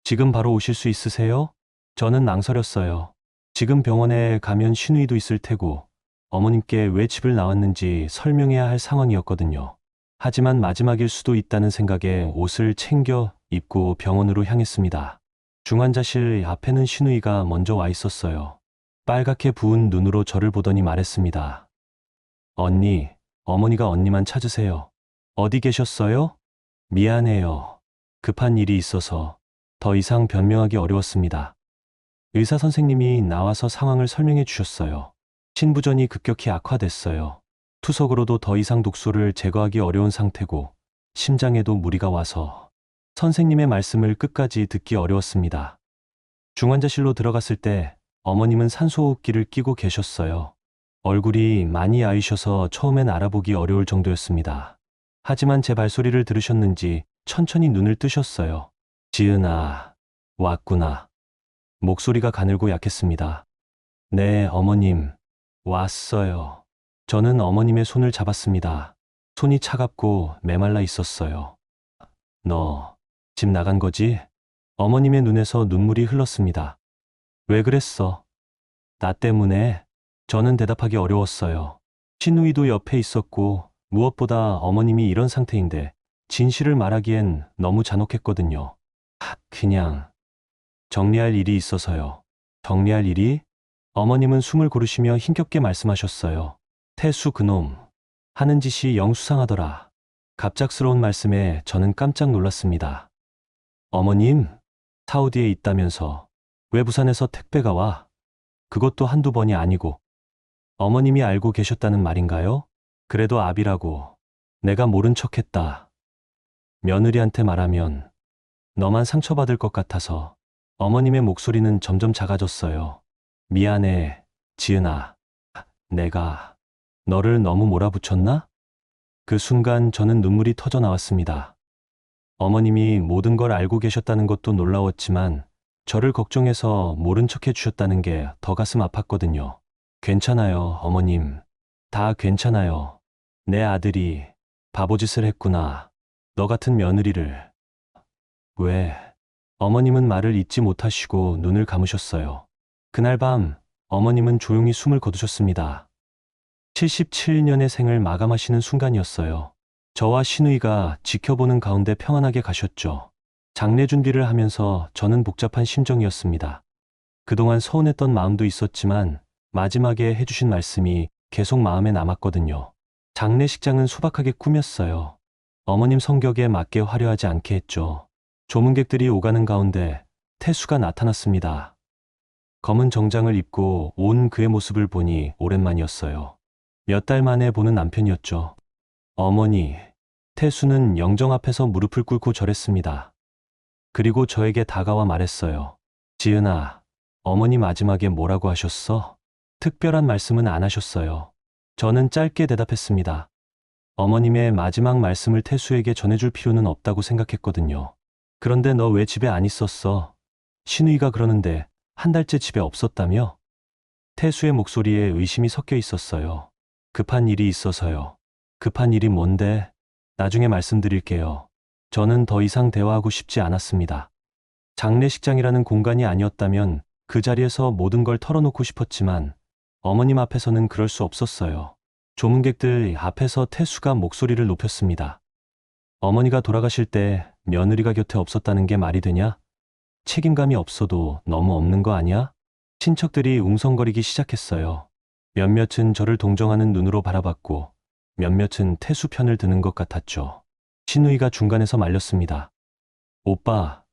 지금 바로 오실 수 있으세요? 저는 낭설였어요. 지금 병원에 가면 신우이도 있을 테고 어머님께 왜 집을 나왔는지 설명해야 할 상황이었거든요. 하지만 마지막일 수도 있다는 생각에 옷을 챙겨 입고 병원으로 향했습니다. 중환자실 앞에는 신우이가 먼저 와 있었어요. 빨갛게 부은 눈으로 저를 보더니 말했습니다. 언니, 어머니가 언니만 찾으세요. 어디 계셨어요? 미안해요. 급한 일이 있어서 더 이상 변명하기 어려웠습니다. 의사 선생님이 나와서 상황을 설명해 주셨어요. 신부전이 급격히 악화됐어요. 투석으로도 더 이상 독소를 제거하기 어려운 상태고 심장에도 무리가 와서 선생님의 말씀을 끝까지 듣기 어려웠습니다. 중환자실로 들어갔을 때 어머님은 산소호흡기를 끼고 계셨어요. 얼굴이 많이 아이셔서 처음엔 알아보기 어려울 정도였습니다. 하지만 제 발소리를 들으셨는지 천천히 눈을 뜨셨어요. 지은아, 왔구나. 목소리가 가늘고 약했습니다. 네, 어머님, 왔어요. 저는 어머님의 손을 잡았습니다. 손이 차갑고 메말라 있었어요. 너, 집 나간 거지? 어머님의 눈에서 눈물이 흘렀습니다. 왜 그랬어? 나 때문에? 저는 대답하기 어려웠어요. 신우이도 옆에 있었고 무엇보다 어머님이 이런 상태인데 진실을 말하기엔 너무 잔혹했거든요. 그냥 정리할 일이 있어서요. 정리할 일이? 어머님은 숨을 고르시며 힘겹게 말씀하셨어요. 태수 그놈, 하는 짓이 영 수상하더라. 갑작스러운 말씀에 저는 깜짝 놀랐습니다. 어머님, 사우디에 있다면서 왜 부산에서 택배가 와? 그것도 한두 번이 아니고. 어머님이 알고 계셨다는 말인가요? 그래도 압이라고. 내가 모른 척했다. 며느리한테 말하면 너만 상처받을 것 같아서. 어머님의 목소리는 점점 작아졌어요. 미안해, 지은아. 내가 너를 너무 몰아붙였나? 그 순간 저는 눈물이 터져 나왔습니다. 어머님이 모든 걸 알고 계셨다는 것도 놀라웠지만 저를 걱정해서 모른 척 해주셨다는 게 더 가슴 아팠거든요. 괜찮아요, 어머님. 다 괜찮아요. 내 아들이 바보짓을 했구나. 너 같은 며느리를. 왜? 어머님은 말을 잇지 못하시고 눈을 감으셨어요. 그날 밤 어머님은 조용히 숨을 거두셨습니다. 77년의 생을 마감하시는 순간이었어요. 저와 신우이가 지켜보는 가운데 평안하게 가셨죠. 장례 준비를 하면서 저는 복잡한 심정이었습니다. 그동안 서운했던 마음도 있었지만 마지막에 해주신 말씀이 계속 마음에 남았거든요. 장례식장은 소박하게 꾸몄어요. 어머님 성격에 맞게 화려하지 않게 했죠. 조문객들이 오가는 가운데 태수가 나타났습니다. 검은 정장을 입고 온 그의 모습을 보니 오랜만이었어요. 몇 달 만에 보는 남편이었죠. 어머니, 태수는 영정 앞에서 무릎을 꿇고 절했습니다. 그리고 저에게 다가와 말했어요. 지은아, 어머니 마지막에 뭐라고 하셨어? 특별한 말씀은 안 하셨어요. 저는 짧게 대답했습니다. 어머님의 마지막 말씀을 태수에게 전해줄 필요는 없다고 생각했거든요. 그런데 너 왜 집에 안 있었어? 신우이가 그러는데 한 달째 집에 없었다며? 태수의 목소리에 의심이 섞여 있었어요. 급한 일이 있어서요. 급한 일이 뭔데? 나중에 말씀드릴게요. 저는 더 이상 대화하고 싶지 않았습니다. 장례식장이라는 공간이 아니었다면 그 자리에서 모든 걸 털어놓고 싶었지만 어머님 앞에서는 그럴 수 없었어요. 조문객들 앞에서 태수가 목소리를 높였습니다. 어머니가 돌아가실 때 며느리가 곁에 없었다는 게 말이 되냐? 책임감이 없어도 너무 없는 거 아니야? 친척들이 웅성거리기 시작했어요. 몇몇은 저를 동정하는 눈으로 바라봤고 몇몇은 태수 편을 드는 것 같았죠. 신우이가 중간에서 말렸습니다. 오빠,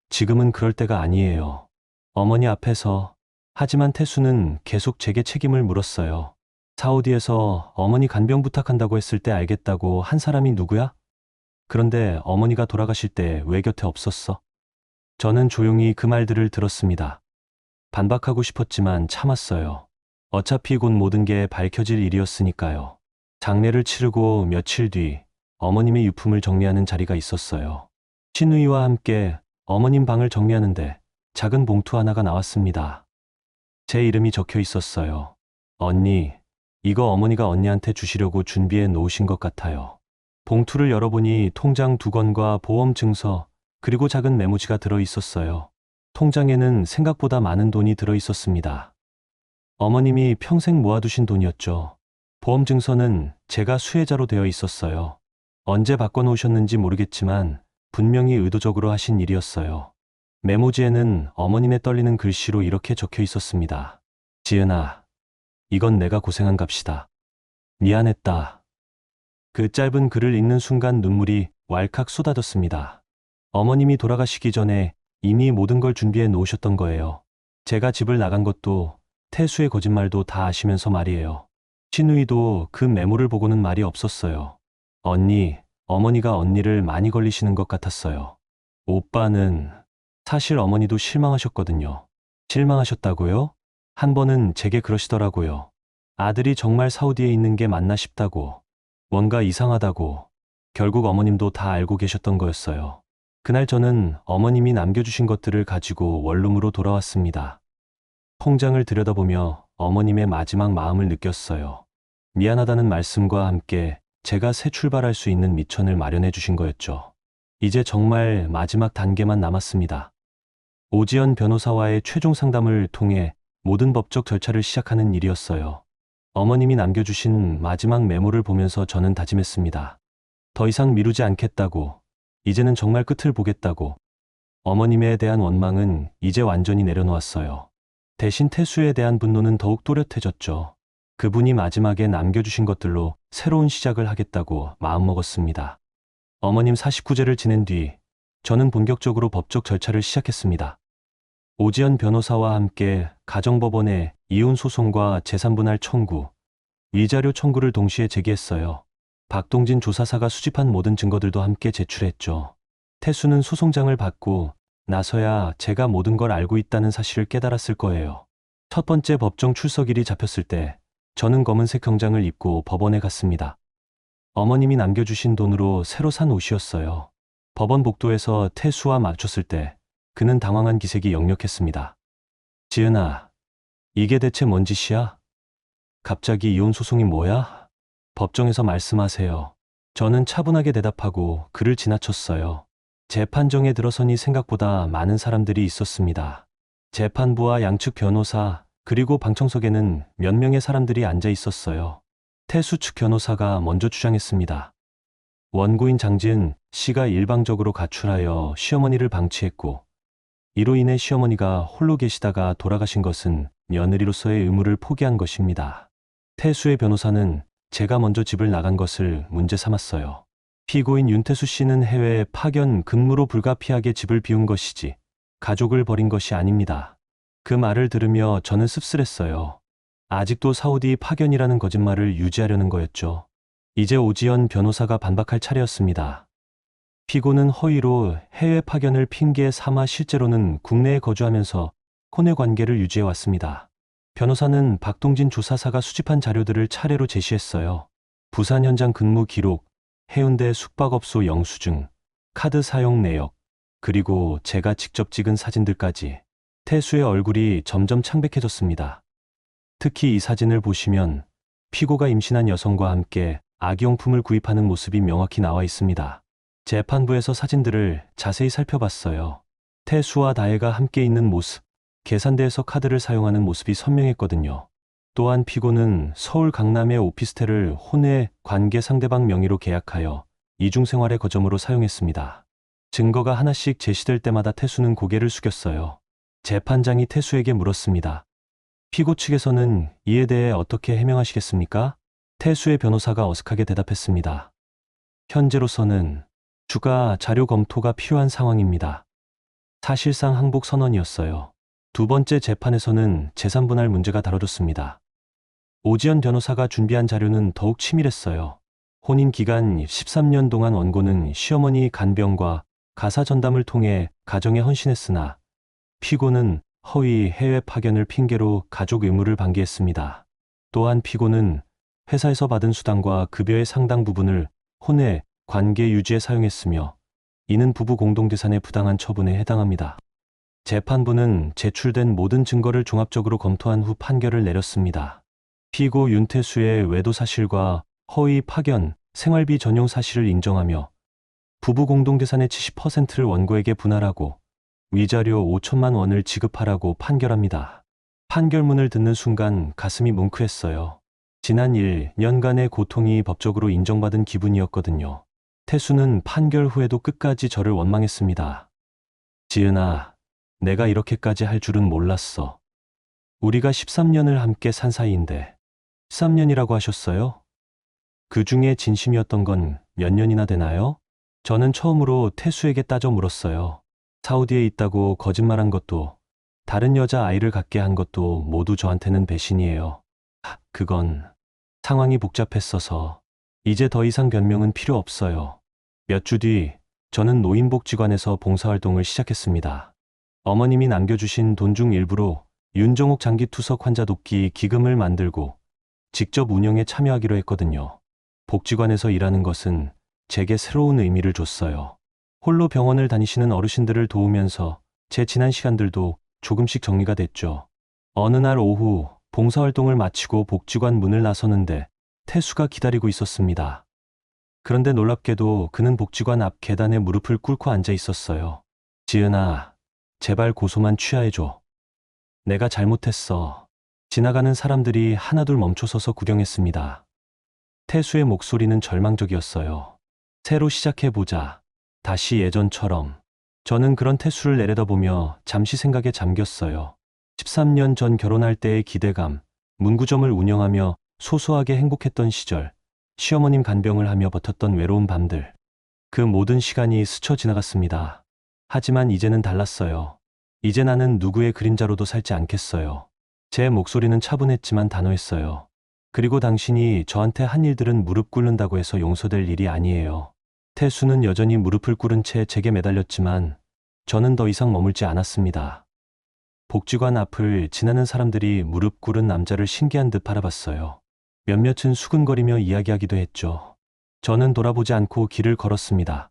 지금은 그럴 때가 아니에요. 어머니 앞에서. 하지만 태수는 계속 제게 책임을 물었어요. 사우디에서 어머니 간병 부탁한다고 했을 때 알겠다고 한 사람이 누구야? 그런데 어머니가 돌아가실 때 왜 곁에 없었어? 저는 조용히 그 말들을 들었습니다. 반박하고 싶었지만 참았어요. 어차피 곧 모든 게 밝혀질 일이었으니까요. 장례를 치르고 며칠 뒤 어머님의 유품을 정리하는 자리가 있었어요. 신우이와 함께 어머님 방을 정리하는데 작은 봉투 하나가 나왔습니다. 제 이름이 적혀 있었어요. 언니, 이거 어머니가 언니한테 주시려고 준비해 놓으신 것 같아요. 봉투를 열어보니 통장 2건과 보험 증서, 그리고 작은 메모지가 들어 있었어요. 통장에는 생각보다 많은 돈이 들어 있었습니다. 어머님이 평생 모아두신 돈이었죠. 보험 증서는 제가 수혜자로 되어 있었어요. 언제 바꿔놓으셨는지 모르겠지만 분명히 의도적으로 하신 일이었어요. 메모지에는 어머님의 떨리는 글씨로 이렇게 적혀 있었습니다. 지은아, 이건 내가 고생한 값이다. 미안했다. 그 짧은 글을 읽는 순간 눈물이 왈칵 쏟아졌습니다. 어머님이 돌아가시기 전에 이미 모든 걸 준비해 놓으셨던 거예요. 제가 집을 나간 것도 태수의 거짓말도 다 아시면서 말이에요. 신우이도 그 메모를 보고는 말이 없었어요. 언니, 어머니가 언니를 많이 걸리시는 것 같았어요. 오빠는 사실 어머니도 실망하셨거든요. 실망하셨다고요? 한 번은 제게 그러시더라고요. 아들이 정말 사우디에 있는 게 맞나 싶다고. 뭔가 이상하다고. 결국 어머님도 다 알고 계셨던 거였어요. 그날 저는 어머님이 남겨주신 것들을 가지고 원룸으로 돌아왔습니다. 통장을 들여다보며 어머님의 마지막 마음을 느꼈어요. 미안하다는 말씀과 함께 제가 새 출발할 수 있는 미천을 마련해 주신 거였죠. 이제 정말 마지막 단계만 남았습니다. 오지연 변호사와의 최종 상담을 통해 모든 법적 절차를 시작하는 일이었어요. 어머님이 남겨주신 마지막 메모를 보면서 저는 다짐했습니다. 더 이상 미루지 않겠다고, 이제는 정말 끝을 보겠다고. 어머님에 대한 원망은 이제 완전히 내려놓았어요. 대신 태수에 대한 분노는 더욱 또렷해졌죠. 그분이 마지막에 남겨주신 것들로 새로운 시작을 하겠다고 마음먹었습니다. 어머님 49제를 지낸 뒤 저는 본격적으로 법적 절차를 시작했습니다. 오지연 변호사와 함께 가정법원에 이혼 소송과 재산분할 청구, 위자료 청구를 동시에 제기했어요. 박동진 조사사가 수집한 모든 증거들도 함께 제출했죠. 태수는 소송장을 받고 나서야 제가 모든 걸 알고 있다는 사실을 깨달았을 거예요. 첫 번째 법정 출석일이 잡혔을 때 저는 검은색 경장을 입고 법원에 갔습니다. 어머님이 남겨주신 돈으로 새로 산 옷이었어요. 법원 복도에서 태수와 마주쳤을 때 그는 당황한 기색이 역력했습니다. 지은아, 이게 대체 뭔 짓이야? 갑자기 이혼 소송이 뭐야? 법정에서 말씀하세요. 저는 차분하게 대답하고 그를 지나쳤어요. 재판정에 들어서니 생각보다 많은 사람들이 있었습니다. 재판부와 양측 변호사, 그리고 방청석에는 몇 명의 사람들이 앉아 있었어요. 태수 측 변호사가 먼저 주장했습니다. 원고인 장지은 씨가 일방적으로 가출하여 시어머니를 방치했고 이로 인해 시어머니가 홀로 계시다가 돌아가신 것은 며느리로서의 의무를 포기한 것입니다. 태수의 변호사는 제가 먼저 집을 나간 것을 문제 삼았어요. 피고인 윤태수 씨는 해외 파견 근무로 불가피하게 집을 비운 것이지 가족을 버린 것이 아닙니다. 그 말을 들으며 저는 씁쓸했어요. 아직도 사우디 파견이라는 거짓말을 유지하려는 거였죠. 이제 오지연 변호사가 반박할 차례였습니다. 피고는 허위로 해외 파견을 핑계 삼아 실제로는 국내에 거주하면서 혼외 관계를 유지해 왔습니다. 변호사는 박동진 조사사가 수집한 자료들을 차례로 제시했어요. 부산 현장 근무 기록, 해운대 숙박업소 영수증, 카드 사용 내역, 그리고 제가 직접 찍은 사진들까지. 태수의 얼굴이 점점 창백해졌습니다. 특히 이 사진을 보시면 피고가 임신한 여성과 함께 아기용품을 구입하는 모습이 명확히 나와 있습니다. 재판부에서 사진들을 자세히 살펴봤어요. 태수와 다혜가 함께 있는 모습, 계산대에서 카드를 사용하는 모습이 선명했거든요. 또한 피고는 서울 강남의 오피스텔을 혼외 관계 상대방 명의로 계약하여 이중생활의 거점으로 사용했습니다. 증거가 하나씩 제시될 때마다 태수는 고개를 숙였어요. 재판장이 태수에게 물었습니다. 피고 측에서는 이에 대해 어떻게 해명하시겠습니까? 태수의 변호사가 어색하게 대답했습니다. 현재로서는 추가 자료 검토가 필요한 상황입니다. 사실상 항복 선언이었어요. 두 번째 재판에서는 재산분할 문제가 다뤄졌습니다. 오지연 변호사가 준비한 자료는 더욱 치밀했어요. 혼인 기간 13년 동안 원고는 시어머니 간병과 가사 전담을 통해 가정에 헌신했으나 피고는 허위 해외 파견을 핑계로 가족 의무를 방기했습니다. 또한 피고는 회사에서 받은 수당과 급여의 상당 부분을 혼외 관계 유지에 사용했으며 이는 부부 공동재산의 부당한 처분에 해당합니다. 재판부는 제출된 모든 증거를 종합적으로 검토한 후 판결을 내렸습니다. 피고 윤태수의 외도 사실과 허위 파견, 생활비 전용 사실을 인정하며 부부 공동재산의 70%를 원고에게 분할하고 위자료 5천만 원을 지급하라고 판결합니다. 판결문을 듣는 순간 가슴이 뭉클했어요. 지난 1년간의 고통이 법적으로 인정받은 기분이었거든요. 태수는 판결 후에도 끝까지 저를 원망했습니다. 지은아, 내가 이렇게까지 할 줄은 몰랐어. 우리가 13년을 함께 산 사이인데 13년이라고 하셨어요? 그 중에 진심이었던 건 몇 년이나 되나요? 저는 처음으로 태수에게 따져 물었어요. 사우디에 있다고 거짓말한 것도 다른 여자 아이를 갖게 한 것도 모두 저한테는 배신이에요. 그건 상황이 복잡했어서 이제 더 이상 변명은 필요 없어요. 몇 주 뒤 저는 노인복지관에서 봉사활동을 시작했습니다. 어머님이 남겨주신 돈 중 일부로 윤정옥 장기투석 환자 돕기 기금을 만들고 직접 운영에 참여하기로 했거든요. 복지관에서 일하는 것은 제게 새로운 의미를 줬어요. 홀로 병원을 다니시는 어르신들을 도우면서 제 지난 시간들도 조금씩 정리가 됐죠. 어느 날 오후 봉사활동을 마치고 복지관 문을 나서는데 태수가 기다리고 있었습니다. 그런데 놀랍게도 그는 복지관 앞 계단에 무릎을 꿇고 앉아 있었어요. 지은아, 제발 고소만 취하해줘. 내가 잘못했어. 지나가는 사람들이 하나둘 멈춰서서 구경했습니다. 태수의 목소리는 절망적이었어요. 새로 시작해보자. 다시 예전처럼. 저는 그런 태수를 내려다보며 잠시 생각에 잠겼어요. 13년 전 결혼할 때의 기대감, 문구점을 운영하며 소소하게 행복했던 시절, 시어머님 간병을 하며 버텼던 외로운 밤들. 그 모든 시간이 스쳐 지나갔습니다. 하지만 이제는 달랐어요. 이제 나는 누구의 그림자로도 살지 않겠어요. 제 목소리는 차분했지만 단호했어요. 그리고 당신이 저한테 한 일들은 무릎 꿇는다고 해서 용서될 일이 아니에요. 태수는 여전히 무릎을 꿇은 채 제게 매달렸지만 저는 더 이상 머물지 않았습니다. 복지관 앞을 지나는 사람들이 무릎 꿇은 남자를 신기한 듯 바라봤어요. 몇몇은 수근거리며 이야기하기도 했죠. 저는 돌아보지 않고 길을 걸었습니다.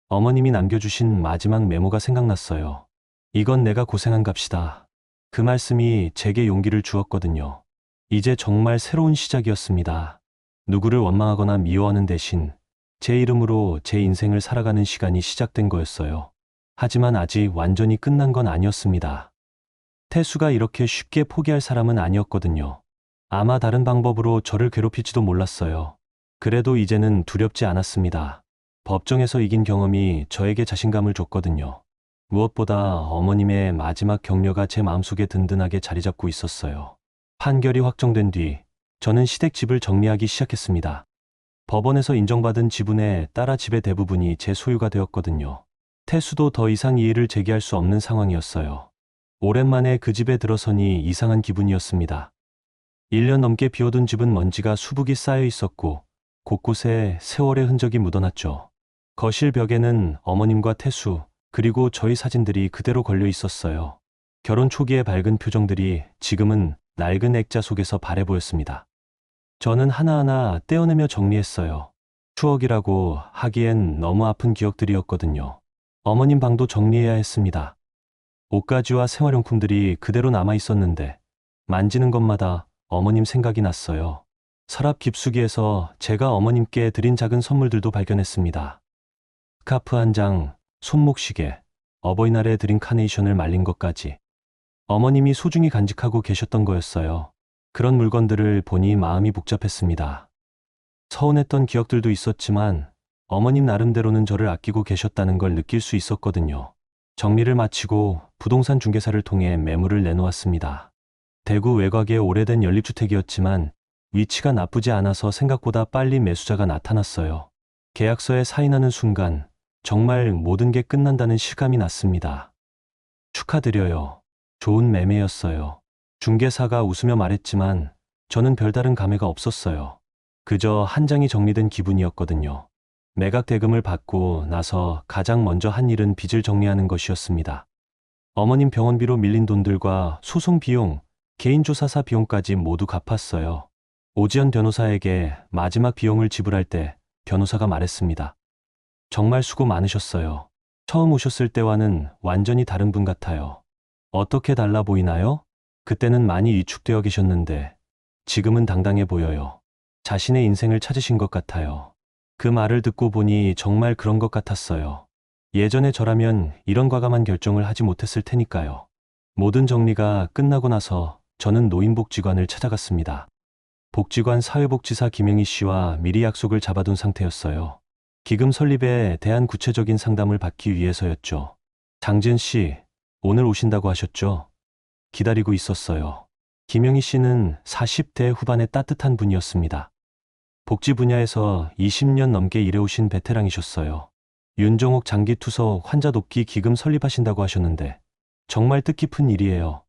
어머님이 남겨주신 마지막 메모가 생각났어요. 이건 내가 고생한 값이다. 그 말씀이 제게 용기를 주었거든요. 이제 정말 새로운 시작이었습니다. 누구를 원망하거나 미워하는 대신 제 이름으로 제 인생을 살아가는 시간이 시작된 거였어요. 하지만 아직 완전히 끝난 건 아니었습니다. 태수가 이렇게 쉽게 포기할 사람은 아니었거든요. 아마 다른 방법으로 저를 괴롭힐지도 몰랐어요. 그래도 이제는 두렵지 않았습니다. 법정에서 이긴 경험이 저에게 자신감을 줬거든요. 무엇보다 어머님의 마지막 격려가 제 마음속에 든든하게 자리 잡고 있었어요. 판결이 확정된 뒤 저는 시댁집을 정리하기 시작했습니다. 법원에서 인정받은 지분의 딸아 집의 대부분이 제 소유가 되었거든요. 태수도 더 이상 이의를 제기할 수 없는 상황이었어요. 오랜만에 그 집에 들어서니 이상한 기분이었습니다. 1년 넘게 비워둔 집은 먼지가 수북이 쌓여 있었고 곳곳에 세월의 흔적이 묻어났죠. 거실 벽에는 어머님과 태수, 그리고 저희 사진들이 그대로 걸려 있었어요. 결혼 초기의 밝은 표정들이 지금은 낡은 액자 속에서 바래 보였습니다. 저는 하나하나 떼어내며 정리했어요. 추억이라고 하기엔 너무 아픈 기억들이었거든요. 어머님 방도 정리해야 했습니다. 옷가지와 생활용품들이 그대로 남아 있었는데 만지는 것마다 어머님 생각이 났어요. 서랍 깊숙이에서 제가 어머님께 드린 작은 선물들도 발견했습니다. 스카프 한 장, 손목시계, 어버이날에 드린 카네이션을 말린 것까지 어머님이 소중히 간직하고 계셨던 거였어요. 그런 물건들을 보니 마음이 복잡했습니다. 서운했던 기억들도 있었지만 어머님 나름대로는 저를 아끼고 계셨다는 걸 느낄 수 있었거든요. 정리를 마치고 부동산 중개사를 통해 매물을 내놓았습니다. 대구 외곽의 오래된 연립주택이었지만 위치가 나쁘지 않아서 생각보다 빨리 매수자가 나타났어요. 계약서에 사인하는 순간 정말 모든 게 끝난다는 실감이 났습니다. 축하드려요. 좋은 매매였어요. 중개사가 웃으며 말했지만 저는 별다른 감회가 없었어요. 그저 한 장이 정리된 기분이었거든요. 매각 대금을 받고 나서 가장 먼저 한 일은 빚을 정리하는 것이었습니다. 어머님 병원비로 밀린 돈들과 소송 비용, 개인조사사 비용까지 모두 갚았어요. 오지연 변호사에게 마지막 비용을 지불할 때 변호사가 말했습니다. 정말 수고 많으셨어요. 처음 오셨을 때와는 완전히 다른 분 같아요. 어떻게 달라 보이나요? 그때는 많이 위축되어 계셨는데 지금은 당당해 보여요. 자신의 인생을 찾으신 것 같아요. 그 말을 듣고 보니 정말 그런 것 같았어요. 예전에 저라면 이런 과감한 결정을 하지 못했을 테니까요. 모든 정리가 끝나고 나서 저는 노인복지관을 찾아갔습니다. 복지관 사회복지사 김영희 씨와 미리 약속을 잡아둔 상태였어요. 기금 설립에 대한 구체적인 상담을 받기 위해서였죠. 장지은 씨, 오늘 오신다고 하셨죠? 기다리고 있었어요. 김영희 씨는 40대 후반의 따뜻한 분이었습니다. 복지 분야에서 20년 넘게 일해오신 베테랑이셨어요. 윤종옥 장기투석 환자 돕기 기금 설립하신다고 하셨는데 정말 뜻깊은 일이에요.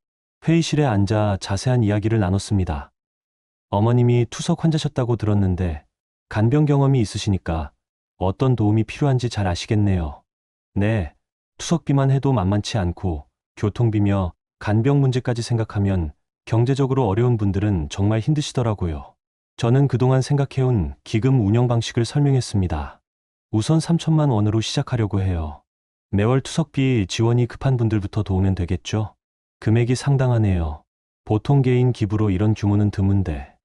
회의실에 앉아 자세한 이야기를 나눴습니다. 어머님이 투석 환자셨다고 들었는데 간병 경험이 있으시니까 어떤 도움이 필요한지 잘 아시겠네요. 네, 투석비만 해도 만만치 않고 교통비며 간병 문제까지 생각하면 경제적으로 어려운 분들은 정말 힘드시더라고요. 저는 그동안 생각해온 기금 운영 방식을 설명했습니다. 우선 3천만 원으로 시작하려고 해요. 매월 투석비 지원이 급한 분들부터 도우면 되겠죠? 금액이 상당하네요. 보통 개인 기부로 이런 규모는 드문데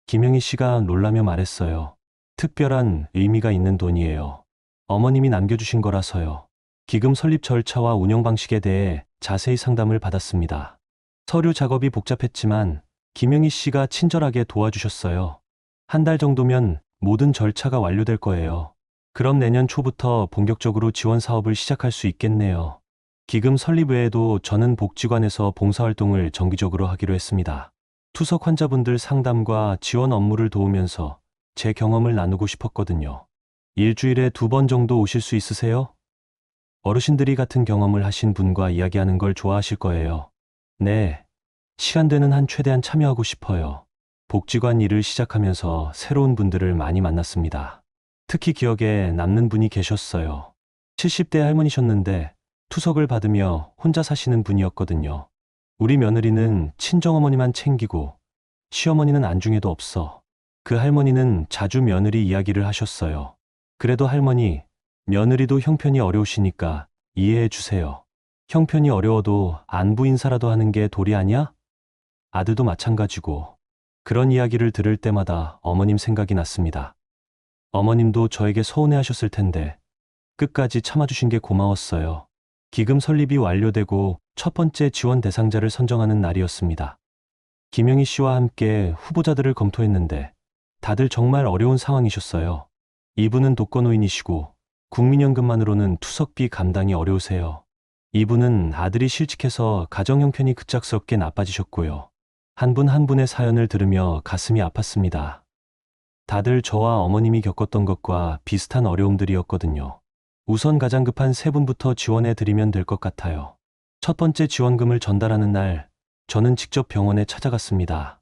김영희 씨가 놀라며 말했어요. 특별한 의미가 있는 돈이에요. 어머님이 남겨주신 거라서요. 기금 설립 절차와 운영 방식에 대해 자세히 상담을 받았습니다. 서류 작업이 복잡했지만 김영희 씨가 친절하게 도와주셨어요. 한 달 정도면 모든 절차가 완료될 거예요. 그럼 내년 초부터 본격적으로 지원 사업을 시작할 수 있겠네요. 기금 설립 외에도 저는 복지관에서 봉사활동을 정기적으로 하기로 했습니다. 투석 환자분들 상담과 지원 업무를 도우면서 제 경험을 나누고 싶었거든요. 일주일에 2번 정도 오실 수 있으세요? 어르신들이 같은 경험을 하신 분과 이야기하는 걸 좋아하실 거예요. 네, 시간 되는 한 최대한 참여하고 싶어요. 복지관 일을 시작하면서 새로운 분들을 많이 만났습니다. 특히 기억에 남는 분이 계셨어요. 70대 할머니셨는데 투석을 받으며 혼자 사시는 분이었거든요. 우리 며느리는 친정어머니만 챙기고 시어머니는 안중에도 없어. 그 할머니는 자주 며느리 이야기를 하셨어요. 그래도 할머니, 며느리도 형편이 어려우시니까 이해해 주세요. 형편이 어려워도 안부 인사라도 하는 게 도리 아니야? 아들도 마찬가지고. 그런 이야기를 들을 때마다 어머님 생각이 났습니다. 어머님도 저에게 서운해하셨을 텐데 끝까지 참아주신 게 고마웠어요. 기금 설립이 완료되고 첫 번째 지원 대상자를 선정하는 날이었습니다. 김영희 씨와 함께 후보자들을 검토했는데 다들 정말 어려운 상황이셨어요. 이분은 독거노인이시고 국민연금만으로는 투석비 감당이 어려우세요. 이분은 아들이 실직해서 가정 형편이 급작스럽게 나빠지셨고요. 한 분 한 분의 사연을 들으며 가슴이 아팠습니다. 다들 저와 어머님이 겪었던 것과 비슷한 어려움들이었거든요. 우선 가장 급한 세 분부터 지원해 드리면 될 것 같아요. 첫 번째 지원금을 전달하는 날, 저는 직접 병원에 찾아갔습니다.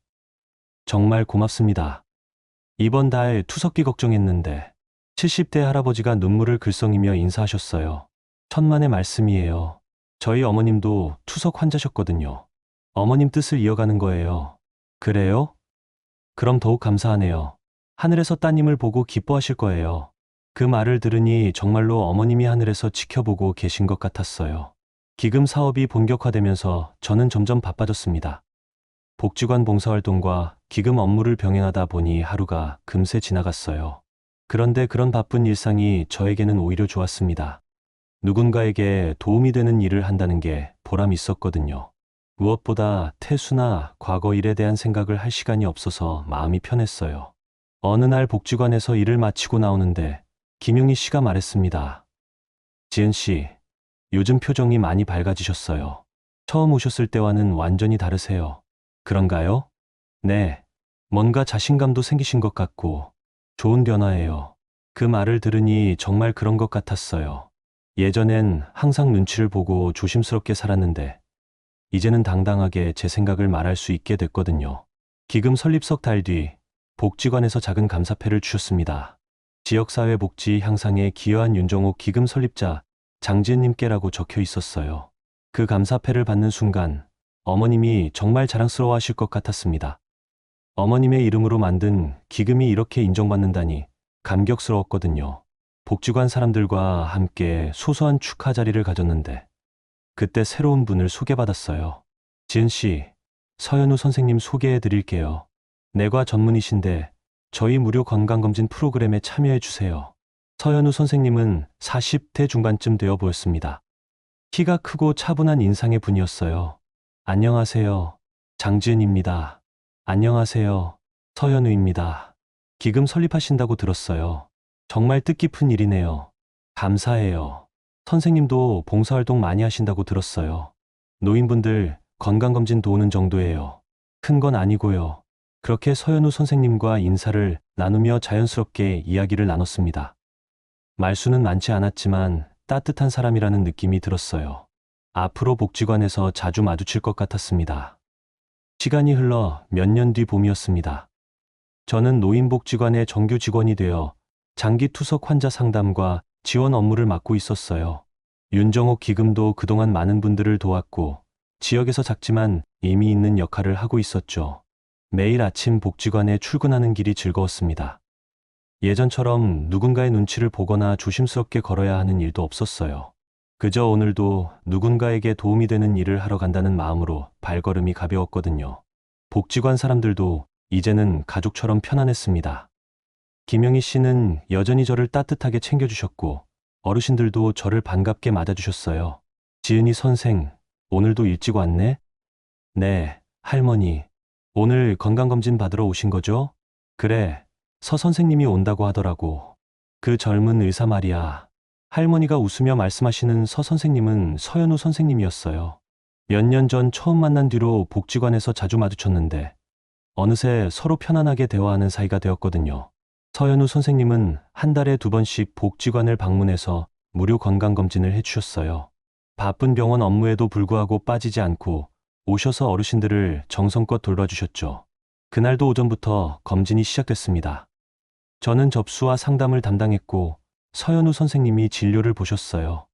정말 고맙습니다. 이번 달 투석비 걱정했는데 70대 할아버지가 눈물을 글썽이며 인사하셨어요. 천만의 말씀이에요. 저희 어머님도 투석 환자셨거든요. 어머님 뜻을 이어가는 거예요. 그래요? 그럼 더욱 감사하네요. 하늘에서 따님을 보고 기뻐하실 거예요. 그 말을 들으니 정말로 어머님이 하늘에서 지켜보고 계신 것 같았어요. 기금 사업이 본격화되면서 저는 점점 바빠졌습니다. 복지관 봉사활동과 기금 업무를 병행하다 보니 하루가 금세 지나갔어요. 그런데 그런 바쁜 일상이 저에게는 오히려 좋았습니다. 누군가에게 도움이 되는 일을 한다는 게 보람이 있었거든요. 무엇보다 태수나 과거 일에 대한 생각을 할 시간이 없어서 마음이 편했어요. 어느 날 복지관에서 일을 마치고 나오는데 김용희 씨가 말했습니다. 지은 씨, 요즘 표정이 많이 밝아지셨어요. 처음 오셨을 때와는 완전히 다르세요. 그런가요? 네. 뭔가 자신감도 생기신 것 같고 좋은 변화예요. 그 말을 들으니 정말 그런 것 같았어요. 예전엔 항상 눈치를 보고 조심스럽게 살았는데 이제는 당당하게 제 생각을 말할 수 있게 됐거든요. 기금 설립 석 달 뒤 복지관에서 작은 감사패를 주셨습니다. 지역사회 복지 향상에 기여한 윤정옥 기금 설립자 장지은님께라고 적혀 있었어요. 그 감사패를 받는 순간 어머님이 정말 자랑스러워하실 것 같았습니다. 어머님의 이름으로 만든 기금이 이렇게 인정받는다니 감격스러웠거든요. 복지관 사람들과 함께 소소한 축하 자리를 가졌는데 그때 새로운 분을 소개받았어요. 지은 씨, 서현우 선생님 소개해 드릴게요. 내과 전문의신데 저희 무료 건강검진 프로그램에 참여해 주세요. 서현우 선생님은 40대 중반쯤 되어 보였습니다. 키가 크고 차분한 인상의 분이었어요. 안녕하세요. 장지은입니다. 안녕하세요. 서현우입니다. 기금 설립하신다고 들었어요. 정말 뜻깊은 일이네요. 감사해요. 선생님도 봉사활동 많이 하신다고 들었어요. 노인분들 건강검진 도우는 정도예요. 큰 건 아니고요. 그렇게 서현우 선생님과 인사를 나누며 자연스럽게 이야기를 나눴습니다. 말수는 많지 않았지만 따뜻한 사람이라는 느낌이 들었어요. 앞으로 복지관에서 자주 마주칠 것 같았습니다. 시간이 흘러 몇 년 뒤 봄이었습니다. 저는 노인복지관의 정규 직원이 되어 장기 투석 환자 상담과 지원 업무를 맡고 있었어요. 윤정옥 기금도 그동안 많은 분들을 도왔고 지역에서 작지만 의미 있는 역할을 하고 있었죠. 매일 아침 복지관에 출근하는 길이 즐거웠습니다. 예전처럼 누군가의 눈치를 보거나 조심스럽게 걸어야 하는 일도 없었어요. 그저 오늘도 누군가에게 도움이 되는 일을 하러 간다는 마음으로 발걸음이 가벼웠거든요. 복지관 사람들도 이제는 가족처럼 편안했습니다. 김영희 씨는 여전히 저를 따뜻하게 챙겨주셨고 어르신들도 저를 반갑게 맞아주셨어요. 지은이 선생, 오늘도 일찍 왔네? 네, 할머니. 오늘 건강검진 받으러 오신 거죠? 그래, 서 선생님이 온다고 하더라고. 그 젊은 의사 말이야. 할머니가 웃으며 말씀하시는 서 선생님은 서현우 선생님이었어요. 몇 년 전 처음 만난 뒤로 복지관에서 자주 마주쳤는데 어느새 서로 편안하게 대화하는 사이가 되었거든요. 서현우 선생님은 한 달에 2번씩 복지관을 방문해서 무료 건강검진을 해주셨어요. 바쁜 병원 업무에도 불구하고 빠지지 않고 오셔서 어르신들을 정성껏 돌봐주셨죠. 그날도 오전부터 검진이 시작됐습니다. 저는 접수와 상담을 담당했고 서현우 선생님이 진료를 보셨어요.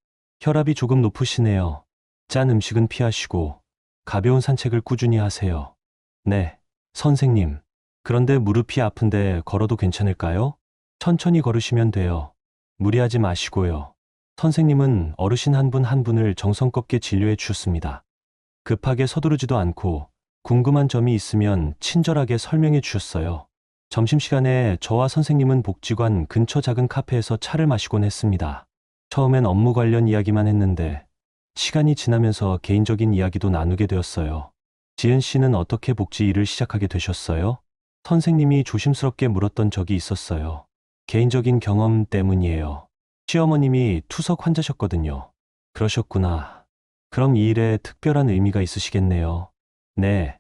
혈압이 조금 높으시네요. 짠 음식은 피하시고 가벼운 산책을 꾸준히 하세요. 네, 선생님. 그런데 무릎이 아픈데 걸어도 괜찮을까요? 천천히 걸으시면 돼요. 무리하지 마시고요. 선생님은 어르신 한 분 한 분을 정성껏게 진료해 주셨습니다. 급하게 서두르지도 않고 궁금한 점이 있으면 친절하게 설명해 주셨어요. 점심시간에 저와 선생님은 복지관 근처 작은 카페에서 차를 마시곤 했습니다. 처음엔 업무 관련 이야기만 했는데 시간이 지나면서 개인적인 이야기도 나누게 되었어요. 지은 씨는 어떻게 복지 일을 시작하게 되셨어요? 선생님이 조심스럽게 물었던 적이 있었어요. 개인적인 경험 때문이에요. 시어머님이 투석 환자셨거든요. 그러셨구나. 그럼 이 일에 특별한 의미가 있으시겠네요. 네.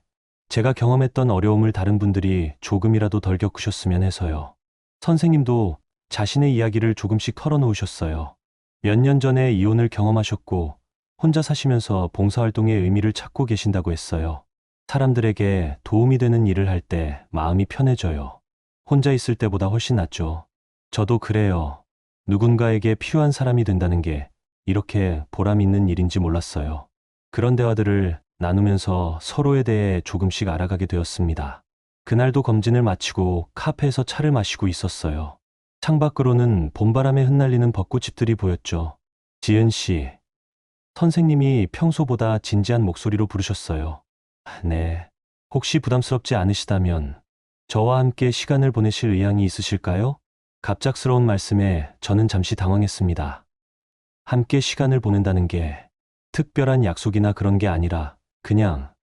제가 경험했던 어려움을 다른 분들이 조금이라도 덜 겪으셨으면 해서요. 선생님도 자신의 이야기를 조금씩 털어놓으셨어요. 몇 년 전에 이혼을 경험하셨고 혼자 사시면서 봉사활동의 의미를 찾고 계신다고 했어요. 사람들에게 도움이 되는 일을 할 때 마음이 편해져요. 혼자 있을 때보다 훨씬 낫죠. 저도 그래요. 누군가에게 필요한 사람이 된다는 게 이렇게 보람 있는 일인지 몰랐어요. 그런 대화들을 나누면서 서로에 대해 조금씩 알아가게 되었습니다. 그날도 검진을 마치고 카페에서 차를 마시고 있었어요. 창밖으로는 봄바람에 흩날리는 벚꽃잎들이 보였죠. 지은 씨, 선생님이 평소보다 진지한 목소리로 부르셨어요. 네, 혹시 부담스럽지 않으시다면 저와 함께 시간을 보내실 의향이 있으실까요? 갑작스러운 말씀에 저는 잠시 당황했습니다. 함께 시간을 보낸다는 게 특별한 약속이나 그런 게 아니라 그냥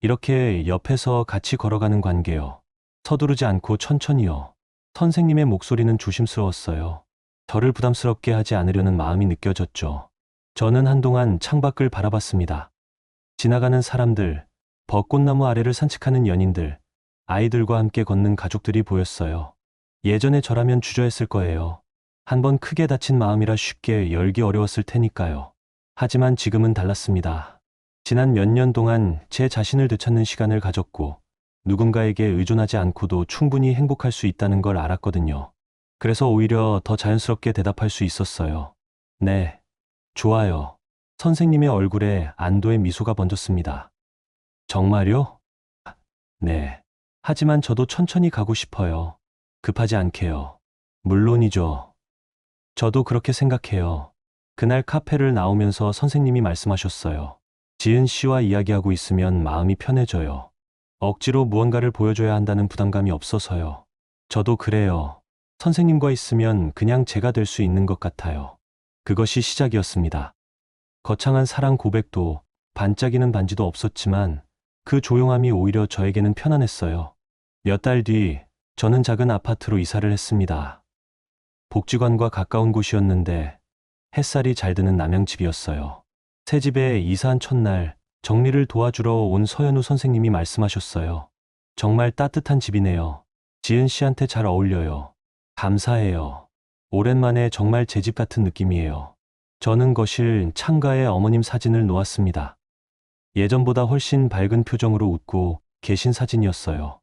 이렇게 옆에서 같이 걸어가는 관계요. 서두르지 않고 천천히요. 선생님의 목소리는 조심스러웠어요. 저를 부담스럽게 하지 않으려는 마음이 느껴졌죠. 저는 한동안 창밖을 바라봤습니다. 지나가는 사람들, 벚꽃나무 아래를 산책하는 연인들, 아이들과 함께 걷는 가족들이 보였어요. 예전에 저라면 주저했을 거예요. 한번 크게 다친 마음이라 쉽게 열기 어려웠을 테니까요. 하지만 지금은 달랐습니다. 지난 몇 년 동안 제 자신을 되찾는 시간을 가졌고 누군가에게 의존하지 않고도 충분히 행복할 수 있다는 걸 알았거든요. 그래서 오히려 더 자연스럽게 대답할 수 있었어요. 네, 좋아요. 선생님의 얼굴에 안도의 미소가 번졌습니다. 정말요? 네. 하지만 저도 천천히 가고 싶어요. 급하지 않게요. 물론이죠. 저도 그렇게 생각해요. 그날 카페를 나오면서 선생님이 말씀하셨어요. 지은 씨와 이야기하고 있으면 마음이 편해져요. 억지로 무언가를 보여줘야 한다는 부담감이 없어서요. 저도 그래요. 선생님과 있으면 그냥 제가 될 수 있는 것 같아요. 그것이 시작이었습니다. 거창한 사랑 고백도 반짝이는 반지도 없었지만 그 조용함이 오히려 저에게는 편안했어요. 몇 달 뒤 저는 작은 아파트로 이사를 했습니다. 복지관과 가까운 곳이었는데 햇살이 잘 드는 남양집이었어요. 새 집에 이사한 첫날 정리를 도와주러 온 서현우 선생님이 말씀하셨어요. 정말 따뜻한 집이네요. 지은 씨한테 잘 어울려요. 감사해요. 오랜만에 정말 제 집 같은 느낌이에요. 저는 거실 창가에 어머님 사진을 놓았습니다. 예전보다 훨씬 밝은 표정으로 웃고 계신 사진이었어요.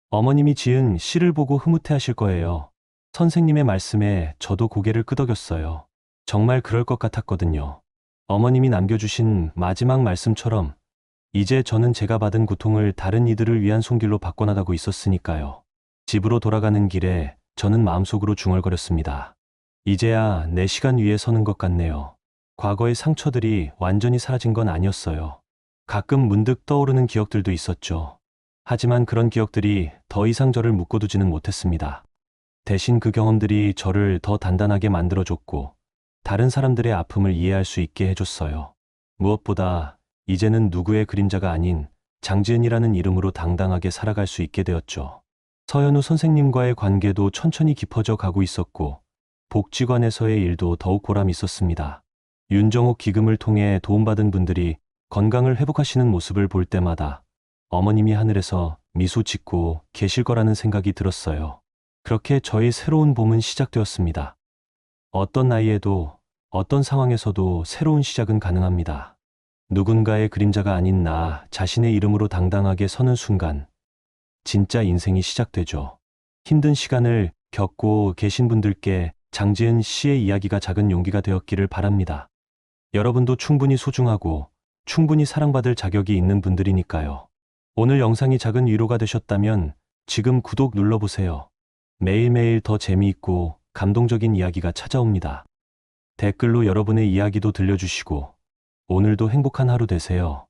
어머님이 지은 시를 보고 흐뭇해하실 거예요. 선생님의 말씀에 저도 고개를 끄덕였어요. 정말 그럴 것 같았거든요. 어머님이 남겨주신 마지막 말씀처럼 이제 저는 제가 받은 고통을 다른 이들을 위한 손길로 바꿔나가고 있었으니까요. 집으로 돌아가는 길에 저는 마음속으로 중얼거렸습니다. 이제야 내 시간 위에 서는 것 같네요. 과거의 상처들이 완전히 사라진 건 아니었어요. 가끔 문득 떠오르는 기억들도 있었죠. 하지만 그런 기억들이 더 이상 저를 묶어두지는 못했습니다. 대신 그 경험들이 저를 더 단단하게 만들어줬고 다른 사람들의 아픔을 이해할 수 있게 해줬어요. 무엇보다 이제는 누구의 그림자가 아닌 장지은이라는 이름으로 당당하게 살아갈 수 있게 되었죠. 서현우 선생님과의 관계도 천천히 깊어져 가고 있었고 복지관에서의 일도 더욱 보람이 있었습니다. 윤정옥 기금을 통해 도움받은 분들이 건강을 회복하시는 모습을 볼 때마다 어머님이 하늘에서 미소 짓고 계실 거라는 생각이 들었어요. 그렇게 저의 새로운 봄은 시작되었습니다. 어떤 나이에도 어떤 상황에서도 새로운 시작은 가능합니다. 누군가의 그림자가 아닌 나 자신의 이름으로 당당하게 서는 순간 진짜 인생이 시작되죠. 힘든 시간을 겪고 계신 분들께 장지은 씨의 이야기가 작은 용기가 되었기를 바랍니다. 여러분도 충분히 소중하고 충분히 사랑받을 자격이 있는 분들이니까요. 오늘 영상이 작은 위로가 되셨다면 지금 구독 눌러보세요. 매일매일 더 재미있고 감동적인 이야기가 찾아옵니다. 댓글로 여러분의 이야기도 들려주시고 오늘도 행복한 하루 되세요.